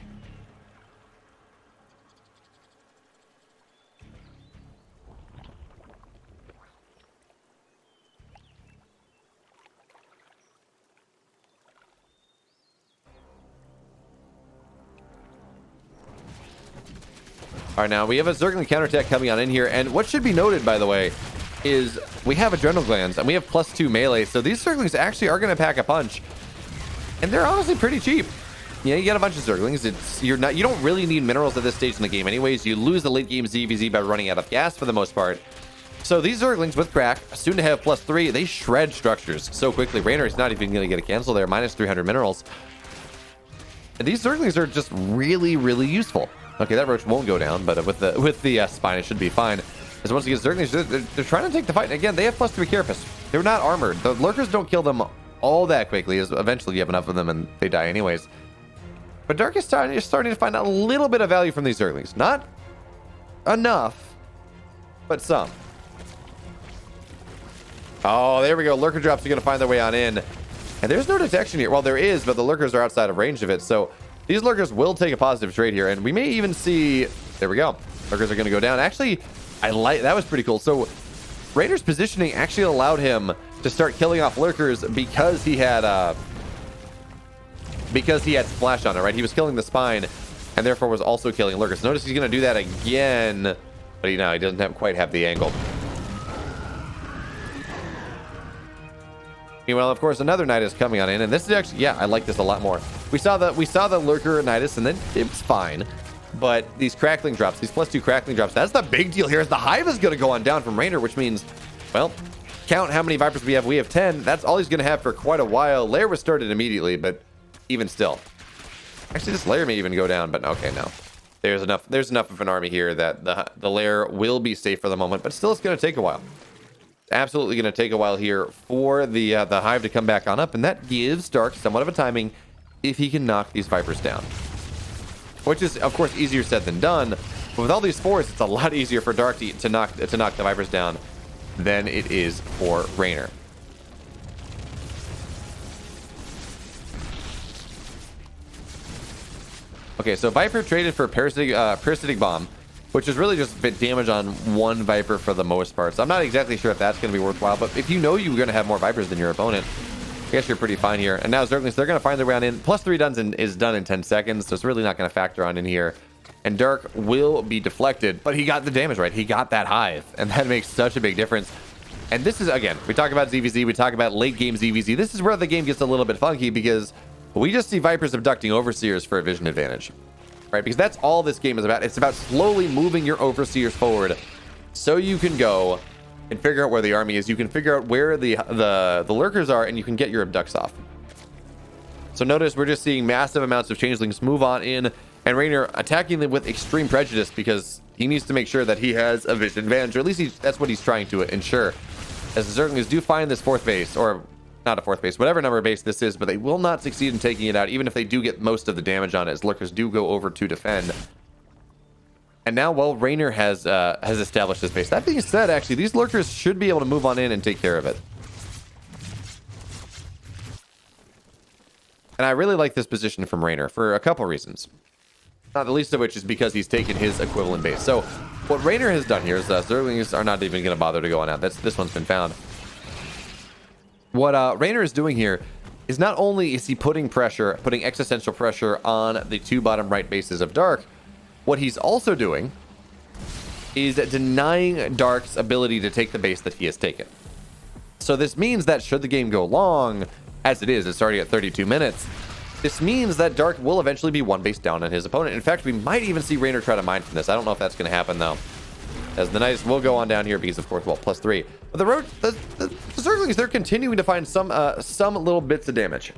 All right, now we have a Zergling counterattack coming on in here, and what should be noted, by the way, is we have Adrenal Glands, and we have +2 melee, so these Zerglings actually are going to pack a punch, and they're honestly pretty cheap. Yeah, you get a bunch of Zerglings. You don't really need minerals at this stage in the game anyways. You lose the late game ZVZ by running out of gas for the most part. So these Zerglings with crack, soon to have +3, they shred structures so quickly. Raynor is not even going to get a cancel there, -300 minerals. And these Zerglings are just really, really useful. Okay, that roach won't go down, but with the spine, it should be fine. As once again, Zerglings, they're trying to take the fight. And again, they have +3 carapace. They're not armored. The Lurkers don't kill them all that quickly, as eventually you have enough of them and they die anyways. But Dark is starting to find a little bit of value from these Zerglings. Not enough, but some. Oh, there we go. Lurker drops are going to find their way on in. And there's no detection here. Well, there is, but the Lurkers are outside of range of it. So these Lurkers will take a positive trade here. And we may even see... There we go. Lurkers are going to go down. Actually, that was pretty cool. So Reynor's positioning actually allowed him to start killing off Lurkers because he had splash on it, right? He was killing the spine. and therefore was also killing lurkers. Notice he's going to do that again, but he doesn't quite have the angle. Meanwhile, of course, another Nidus coming on in, and this is actually, yeah, I like this a lot more. We saw the lurker Nidus, and then it was fine. But these crackling drops, these +2 crackling drops, that's the big deal here. Is the Hive is going to go on down from REYNOR, which means, well, count how many Vipers we have. We have 10. That's all he's going to have for quite a while. Lair was started immediately, but even still. Actually, this Lair may even go down, but okay, no. There's enough of an army here that the Lair will be safe for the moment, but still it's going to take a while. It's absolutely going to take a while here for the Hive to come back on up, and that gives Dark somewhat of a timing if he can knock these Vipers down. Which is, of course, easier said than done. But with all these fours, it's a lot easier for Dark to knock the Vipers down than it is for REYNOR. Okay, so Viper traded for Parasitic Bomb, which is really just damage on one Viper for the most part. So I'm not exactly sure if that's going to be worthwhile. But if you know you're going to have more Vipers than your opponent, I guess you're pretty fine here. And now Zerglings, they're going to find their way on in. +3 done is done in 10 seconds, so it's really not going to factor on in here. And Dark will be deflected, but he got the damage right. He got that Hive, and that makes such a big difference. And this is, again, we talk about ZVZ, we talk about late game ZVZ. This is where the game gets a little bit funky because we just see Vipers abducting Overseers for a vision advantage, right? Because that's all this game is about. It's about slowly moving your Overseers forward so you can go and figure out where the army is. You can figure out where the lurkers are, and you can get your abducts off. So notice we're just seeing massive amounts of changelings move on in, and REYNOR attacking them with extreme prejudice because he needs to make sure that he has a vision advantage, or at least that's what he's trying to ensure. As the Zerglings do find this 4th base, or not a 4th base, whatever number base this is, but they will not succeed in taking it out, even if they do get most of the damage on it, as lurkers do go over to defend. And now, well, REYNOR has established his base. That being said, actually, these lurkers should be able to move on in and take care of it. And I really like this position from REYNOR for a couple reasons. Not the least of which is because he's taken his equivalent base. So what REYNOR has done here is Zerglings are not even going to bother to go on out. This one's been found. What REYNOR is doing here is not only is he putting existential pressure on the 2 bottom right bases of Dark, what he's also doing is denying Dark's ability to take the base that he has taken. So this means that should the game go long, as it is, it's already at 32 minutes, this means that Dark will eventually be 1 base down on his opponent. In fact, we might even see REYNOR try to mine from this. I don't know if that's going to happen, though, as the Knights will go on down here because, of course, well, +3. But the Zerglings, they're continuing to find some little bits of damage.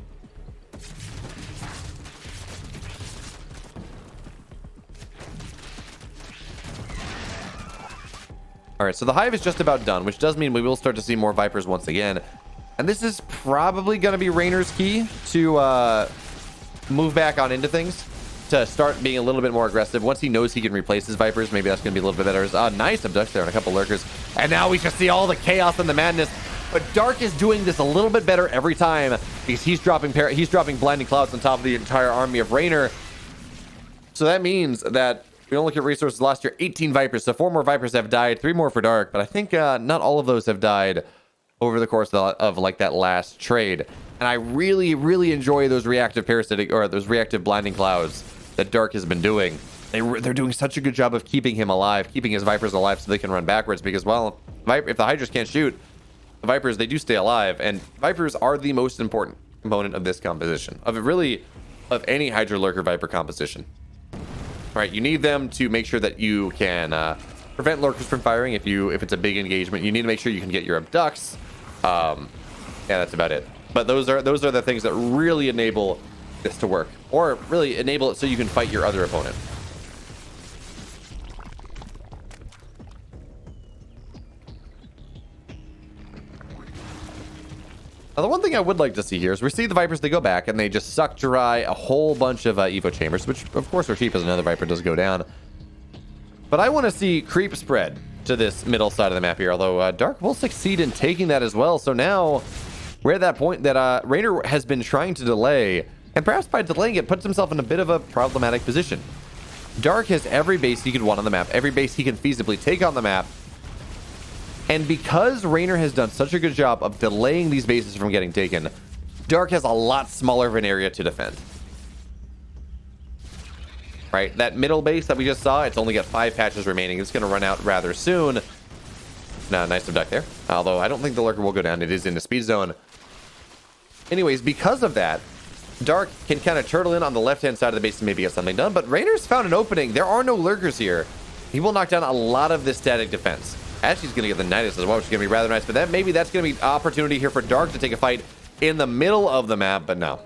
All right, so the Hive is just about done, which does mean we will start to see more Vipers once again. And this is probably going to be REYNOR's key to move back on into things, to start being a little bit more aggressive. Once he knows he can replace his Vipers, maybe that's going to be a little bit better. Nice abduct there on a couple lurkers. And now we just see all the chaos and the madness. But Dark is doing this a little bit better every time because he's dropping blinding clouds on top of the entire army of REYNOR. So that means that we don't look at resources last year, 18 Vipers. So 4 more Vipers have died, 3 more for Dark. But I think not all of those have died over the course of like that last trade. And I really, really enjoy those reactive blinding clouds that Dark has been doing. They're doing such a good job of keeping him alive, keeping his Vipers alive so they can run backwards because, well, if the Hydras can't shoot, the Vipers, they do stay alive. And Vipers are the most important component of this composition, of any Hydra Lurker Viper composition. Right, you need them to make sure that you can prevent lurkers from firing if it's a big engagement. You need to make sure you can get your abducts. Yeah, that's about it. But those are the things that really enable this to work, or really enable it so you can fight your other opponent. Now, the one thing I would like to see here is we see the Vipers, they go back and they just suck dry a whole bunch of Evo chambers, which of course are cheap as another Viper does go down. But I want to see creep spread to this middle side of the map here, although Dark will succeed in taking that as well. So now we're at that point that REYNOR has been trying to delay, and perhaps by delaying it puts himself in a bit of a problematic position. Dark has every base he could want on the map, every base he can feasibly take on the map. And because REYNOR has done such a good job of delaying these bases from getting taken, Dark has a lot smaller of an area to defend. right? That middle base that we just saw, it's only got 5 patches remaining. It's going to run out rather soon. No, nice abduct there. Although I don't think the lurker will go down. It is in the speed zone. Anyways, because of that, Dark can kind of turtle in on the left-hand side of the base and maybe get something done. But Reynor's found an opening. There are no lurkers here. He will knock down a lot of this static defense. Ashley's going to get the Nidus as well, which is going to be rather nice. But then maybe that's going to be an opportunity here for Dark to take a fight in the middle of the map. But no.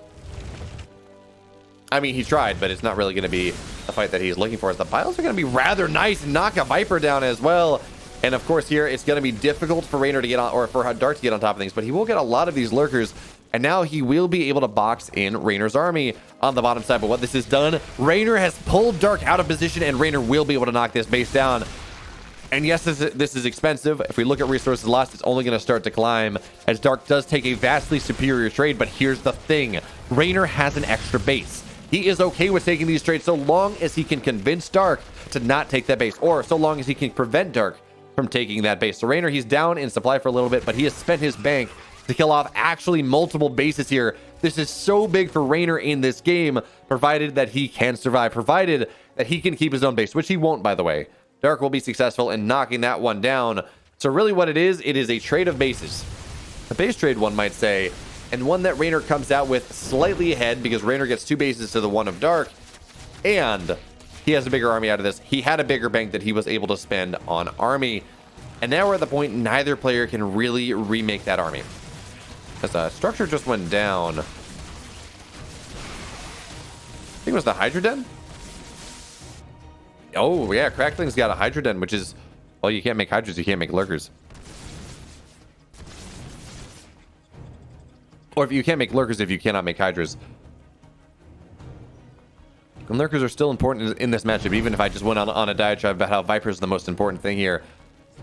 I mean, he tried, but it's not really going to be the fight that he's looking for. As the piles are going to be rather nice and knock a Viper down as well. And of course here, it's going to be difficult for Reynor to get on, or for Dark to get on top of things, but he will get a lot of these lurkers. And now he will be able to box in Reynor's army on the bottom side. But what this has done, Reynor has pulled Dark out of position, and Reynor will be able to knock this base down. And yes, this is expensive. If we look at resources lost, it's only going to start to climb, as Dark does take a vastly superior trade. But here's the thing. Reynor has an extra base. He is okay with taking these trades so long as he can convince Dark to not take that base, or so long as he can prevent Dark from taking that base. So Reynor, he's down in supply for a little bit, but he has spent his bank to kill off actually multiple bases here. This is so big for Reynor in this game, provided that he can survive, provided that he can keep his own base, which he won't, by the way. Dark will be successful in knocking that one down. So really what it is a trade of bases. A base trade, one might say, and one that Reynor comes out with slightly ahead, because Reynor gets 2 bases to the 1 of Dark, and he has a bigger army out of this. He had a bigger bank that he was able to spend on army, and now we're at the point neither player can really remake that army. As a structure just went down. I think it was the Hydra Den. Oh yeah, Crackling's got a Hydra Den, which is, well, you can't make Hydras, you can't make lurkers. Or if you can't make lurkers if you cannot make Hydras. And lurkers are still important in this matchup, even if I just went on a diatribe about how Viper is the most important thing here.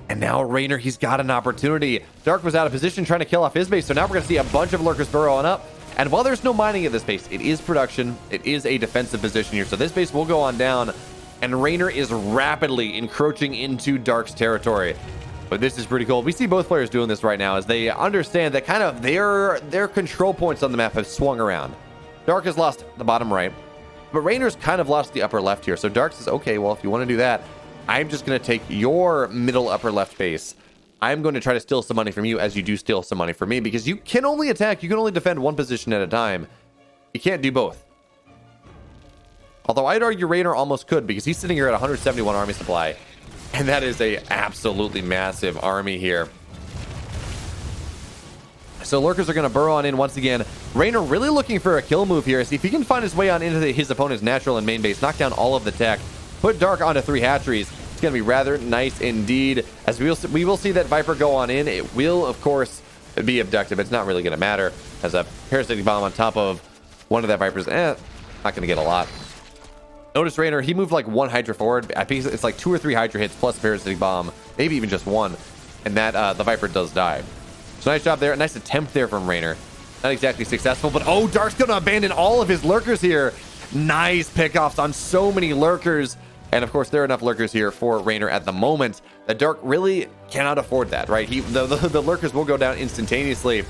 And now Reynor, he's got an opportunity. Dark was out of position trying to kill off his base, so now we're going to see a bunch of lurkers burrowing up. And while there's no mining at this base, it is production. It is a defensive position here, so this base will go on down. And Reynor is rapidly encroaching into Dark's territory. But this is pretty cool. We see both players doing this right now as they understand that kind of their control points on the map have swung around. Dark has lost the bottom right, but Reynor's kind of lost the upper left here. So Dark says, okay, well, if you want to do that, I'm just going to take your middle upper left base. I'm going to try to steal some money from you as you do steal some money from me, because you can only attack, you can only defend one position at a time. You can't do both. Although I'd argue Reynor almost could, because he's sitting here at 171 army supply. And that is a absolutely massive army here. So lurkers are going to burrow on in once again. Reynor really looking for a kill move here. See if he can find his way on into his opponent's natural and main base, knock down all of the tech, put Dark onto 3 hatcheries. It's going to be rather nice indeed. As we will see that Viper go on in. It will, of course, be abducted, but it's not really going to matter. As a parasitic bomb on top of one of that Viper's, not going to get a lot. Notice Reynor, he moved like 1 Hydra forward. I think it's like 2 or 3 Hydra hits plus a parasitic bomb, maybe even just 1, and that the Viper does die. So nice job there, a nice attempt there from Reynor. Not exactly successful, but oh, Dark's gonna abandon all of his lurkers here. Nice pickoffs on so many lurkers, and of course there are enough lurkers here for Reynor at the moment that Dark really cannot afford that, right? The lurkers will go down instantaneously.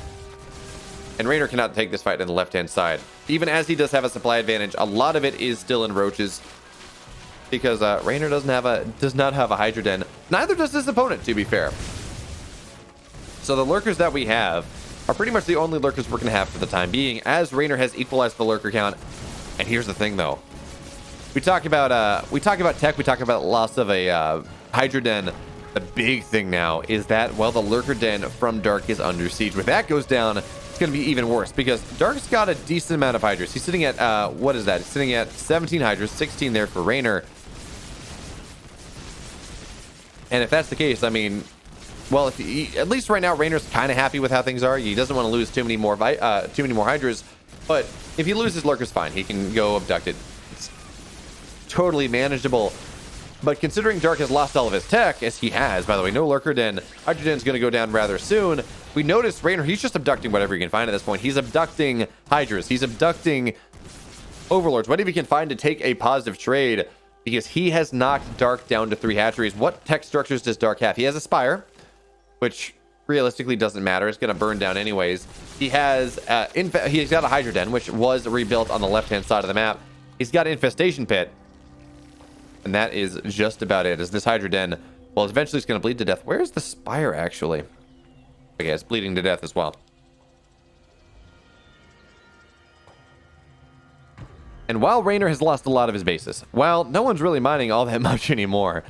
And Reynor cannot take this fight on the left-hand side. Even as he does have a supply advantage, a lot of it is still in roaches. Because Reynor does not have a Hydra Den. Neither does his opponent, to be fair. So the lurkers that we have are pretty much the only lurkers we're going to have for the time being, as Reynor has equalized the lurker count. And here's the thing, though. We talk about tech, we talk about loss of a Hydra Den. The big thing now is that, well, the lurker den from Dark is under siege. When that goes down, it's going to be even worse, because Dark's got a decent amount of Hydras. He's sitting at, what is that? He's sitting at 17 Hydras, 16 there for Reynor. And if that's the case, I mean, well, at least right now, Reynor's kind of happy with how things are. He doesn't want to lose too many more Hydras, but if he loses Lurker's fine. He can go abducted. It's totally manageable. But considering Dark has lost all of his tech, as he has, by the way, no Lurker Den, Hydra Den's going to go down rather soon. We notice Reynor, he's just abducting whatever he can find at this point. He's abducting Hydras. He's abducting Overlords. Whatever he can find to take a positive trade, because he has knocked Dark down to 3 hatcheries. What tech structures does Dark have? He has a Spire, which realistically doesn't matter. It's going to burn down anyways. He's got a Hydra Den, which was rebuilt on the left-hand side of the map. He's got Infestation Pit. And that is just about it, as this Hydra Den, well, eventually it's going to bleed to death. Where's the Spire, actually? Okay, it's bleeding to death as well. And while REYNOR has lost a lot of his bases, while no one's really mining all that much anymore,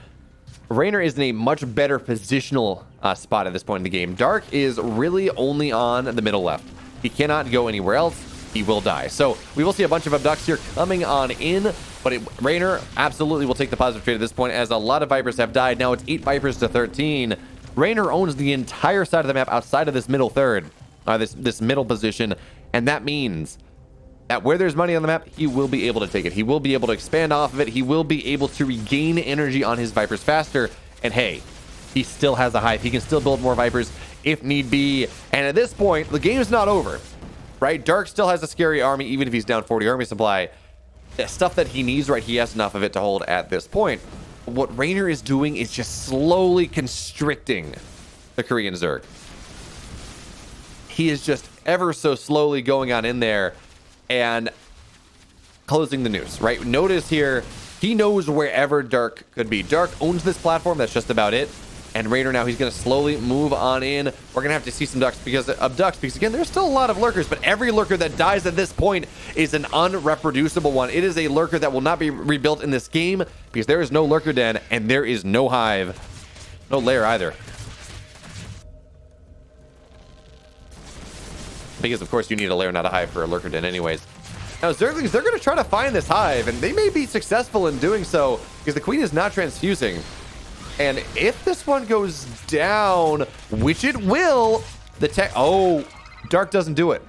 REYNOR is in a much better positional spot at this point in the game. Dark is really only on the middle left. He cannot go anywhere else. He will die. So we will see a bunch of abducts here coming on in, but REYNOR absolutely will take the positive trade at this point, as a lot of Vipers have died. Now it's 8 Vipers to 13. REYNOR owns the entire side of the map outside of this middle third, this middle position, and that means that where there's money on the map, he will be able to take it. He will be able to expand off of it. He will be able to regain energy on his Vipers faster. And hey, he still has a hive. He can still build more Vipers if need be. And at this point, the game is not over, right? Dark still has a scary army, even if he's down 40 army supply. The stuff that he needs, right, he has enough of it to hold at this point. What REYNOR is doing is just slowly constricting the Korean Zerg. He is just ever so slowly going on in there and closing the noose, right? Notice here, he knows wherever Dark could be. Dark owns this platform. That's just about it. And REYNOR now, he's going to slowly move on in. We're going to have to see some ducks because again, there's still a lot of lurkers, but every lurker that dies at this point is an unreproducible one. It is a lurker that will not be rebuilt in this game because there is no lurker den and there is no hive, no lair either. Because of course you need a lair, not a hive, for a lurker den anyways. Now Zerglings, they're going to try to find this hive, and they may be successful in doing so because the queen is not transfusing. And if this one goes down, which it will, the tech... Oh, Dark doesn't do it.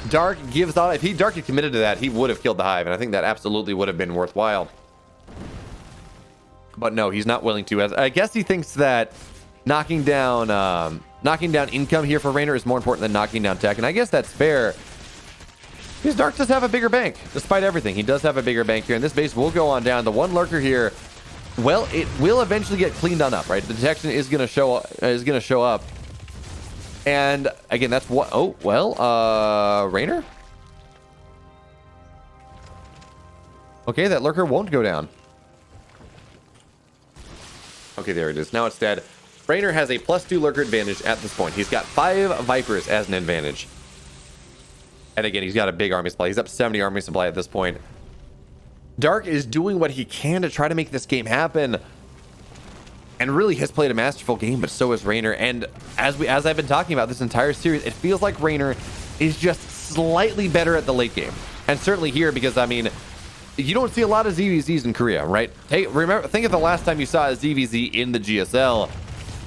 Dark gives out. If Dark had committed to that, he would have killed the hive, and I think that absolutely would have been worthwhile. But no, he's not willing to. As I guess he thinks that knocking down income here for REYNOR is more important than knocking down tech, and I guess that's fair. Because Dark does have a bigger bank, despite everything. He does have a bigger bank here, and this base will go on down. The one lurker here, well, it will eventually get cleaned on up, right? The detection is going to show up. And again, that's what... Oh, well, REYNOR? Okay, that lurker won't go down. Okay, there it is. Now it's dead. REYNOR has a +2 lurker advantage at this point. He's got 5 Vipers as an advantage. And again, he's got a big army supply. He's up 70 army supply at this point. Dark is doing what he can to try to make this game happen. And really has played a masterful game, but so has REYNOR. And as I've been talking about this entire series, it feels like REYNOR is just slightly better at the late game. And certainly here, because, I mean, you don't see a lot of ZVZs in Korea, right? Hey, think of the last time you saw a ZVZ in the GSL.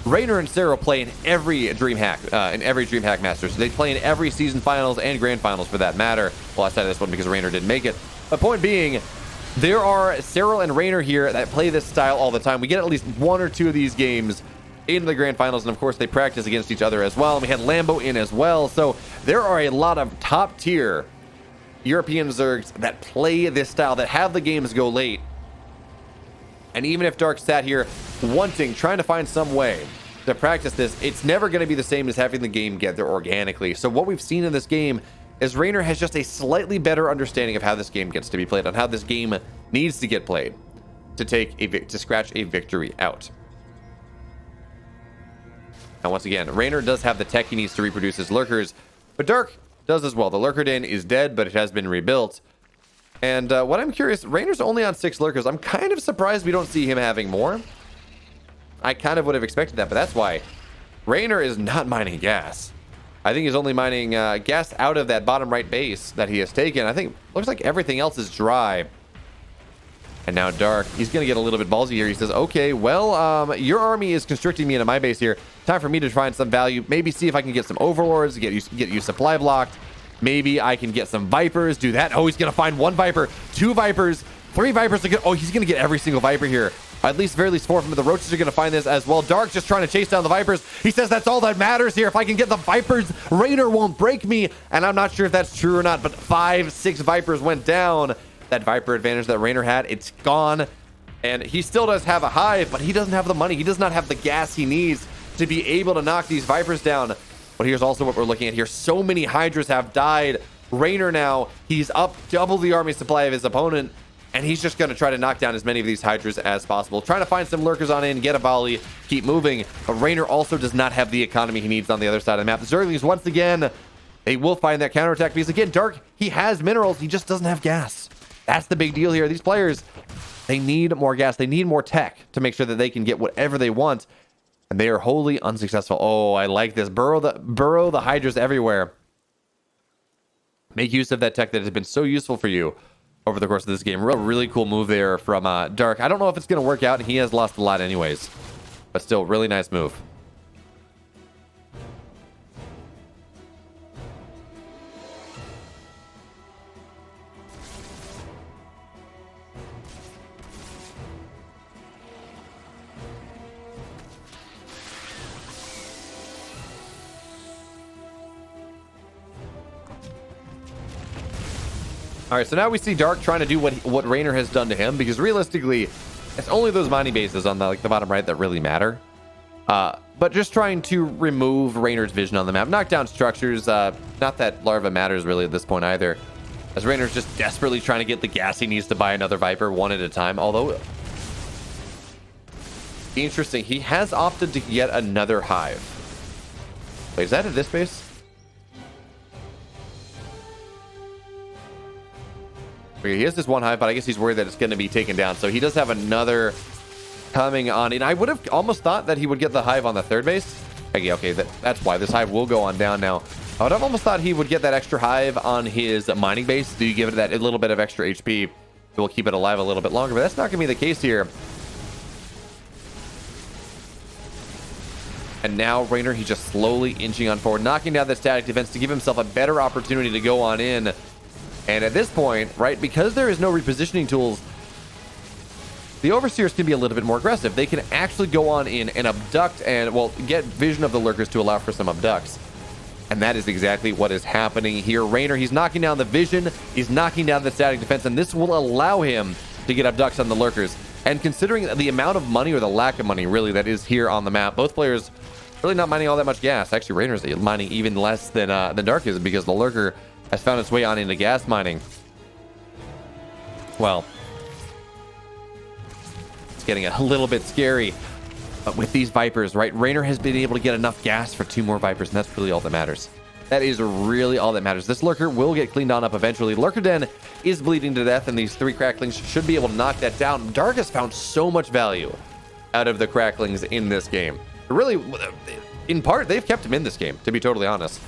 REYNOR and Cero play in every DreamHack Masters. They play in every season finals and grand finals for that matter. Well, outside of this one because REYNOR didn't make it. But point being, there are Cero and REYNOR here that play this style all the time. We get at least 1 or 2 of these games in the grand finals, and of course they practice against each other as well. And we had Lambo in as well. So there are a lot of top tier European Zergs that play this style, that have the games go late. And even if Dark sat here trying to find some way to practice this, it's never going to be the same as having the game get there organically. So what we've seen in this game is REYNOR has just a slightly better understanding of how this game gets to be played, on how this game needs to get played to scratch a victory out. Now, once again, REYNOR does have the tech he needs to reproduce his lurkers, but Dark does as well. The lurker den is dead, but it has been rebuilt. And what I'm curious, REYNOR's only on 6 lurkers. I'm kind of surprised we don't see him having more. I kind of would have expected that, but that's why REYNOR is not mining gas. I think he's only mining gas out of that bottom right base that he has taken. I think looks like everything else is dry. And now Dark, he's going to get a little bit ballsy here. He says, okay, well, your army is constricting me into my base here. Time for me to find some value. Maybe see if I can get some overlords, get you supply blocked. Maybe I can get some Vipers, do that. Oh, he's going to find 1 Viper, 2 Vipers, 3 Vipers. Oh, he's going to get every single Viper here. At least, very least 4 from the Roaches are going to find this as well. Dark just trying to chase down the Vipers. He says that's all that matters here. If I can get the Vipers, REYNOR won't break me. And I'm not sure if that's true or not, but 5, 6 Vipers went down. That Viper advantage that REYNOR had, it's gone. And he still does have a hive, but he doesn't have the money. He does not have the gas he needs to be able to knock these Vipers down. But here's also what we're looking at here. So many Hydras have died. REYNOR now, he's up double the army supply of his opponent. and he's just going to try to knock down as many of these Hydras as possible, trying to find some lurkers on in, get a volley, keep moving. But REYNOR also does not have the economy he needs on the other side of the map. The Zerglings, once again, they will find that counterattack because, again, Dark, he has minerals, he just doesn't have gas. That's the big deal here. These players, they need more gas, they need more tech to make sure that they can get whatever they want, and they are wholly unsuccessful. Oh, I like this. Burrow the Hydras everywhere. Make use of that tech that has been so useful for you over the course of this game. Really cool move there from Dark. I don't know if it's going to work out. He has lost a lot anyways. But still, really nice move. All right, so now we see Dark trying to do what REYNOR has done to him, because realistically, it's only those mining bases on the bottom right that really matter. But just trying to remove REYNOR's vision on the map, knock down structures. Not that Larva matters really at this point either, as REYNOR's just desperately trying to get the gas he needs to buy another Viper one at a time. Although, interesting, he has opted to get another Hive. Wait, is that at this base? Okay, he has this one Hive, but I guess he's worried that it's going to be taken down. So he does have another coming on. And I would have almost thought that he would get the Hive on the third base. Okay, that's why this Hive will go on down now. I would have almost thought he would get that extra Hive on his mining base. Do you give it that a little bit of extra HP? It will keep it alive a little bit longer, but that's not going to be the case here. And now REYNOR, he's just slowly inching on forward, knocking down the static defense to give himself a better opportunity to go on in. And at this point, right, because there is no repositioning tools, the Overseers can be a little bit more aggressive. They can actually go on in and abduct and, well, get vision of the lurkers to allow for some abducts. And that is exactly what is happening here. REYNOR, he's knocking down the vision, he's knocking down the static defense, and this will allow him to get abducts on the lurkers. And considering the amount of money, or the lack of money, really, that is here on the map, both players really not mining all that much gas. Actually, REYNOR's mining even less than Dark is, because the lurker has found its way on into gas mining. Well, it's getting a little bit scary. But with these Vipers, right, REYNOR has been able to get enough gas for 2 more Vipers, and that's really all that matters. That is really all that matters. This lurker will get cleaned on up eventually. Lurker Den is bleeding to death, and these 3 cracklings should be able to knock that down. Dark has found so much value out of the cracklings in this game. Really, in part, they've kept him in this game, to be totally honest.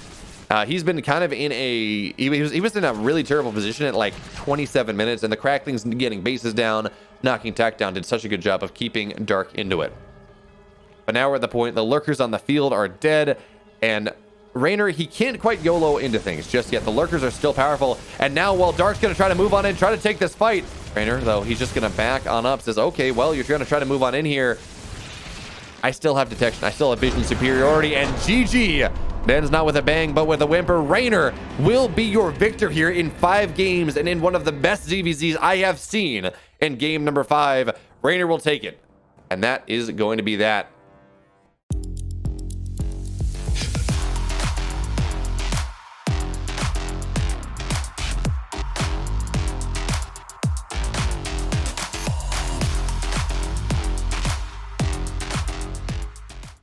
He's been kind of in a... He was in a really terrible position at like 27 minutes, and the cracklings getting bases down, knocking tech down, did such a good job of keeping Dark into it. But now we're at the point, the lurkers on the field are dead, and REYNOR, he can't quite YOLO into things just yet. The lurkers are still powerful, and now while Dark's going to try to move on in, try to take this fight, REYNOR, though, he's just going to back on up, says, okay, well, you're going to try to move on in here. I still have detection, I still have vision superiority, and GG! Ends not with a bang, but with a whimper. REYNOR will be your victor here in 5 games, and in one of the best ZVZs I have seen in game number 5. REYNOR will take it. And that is going to be that.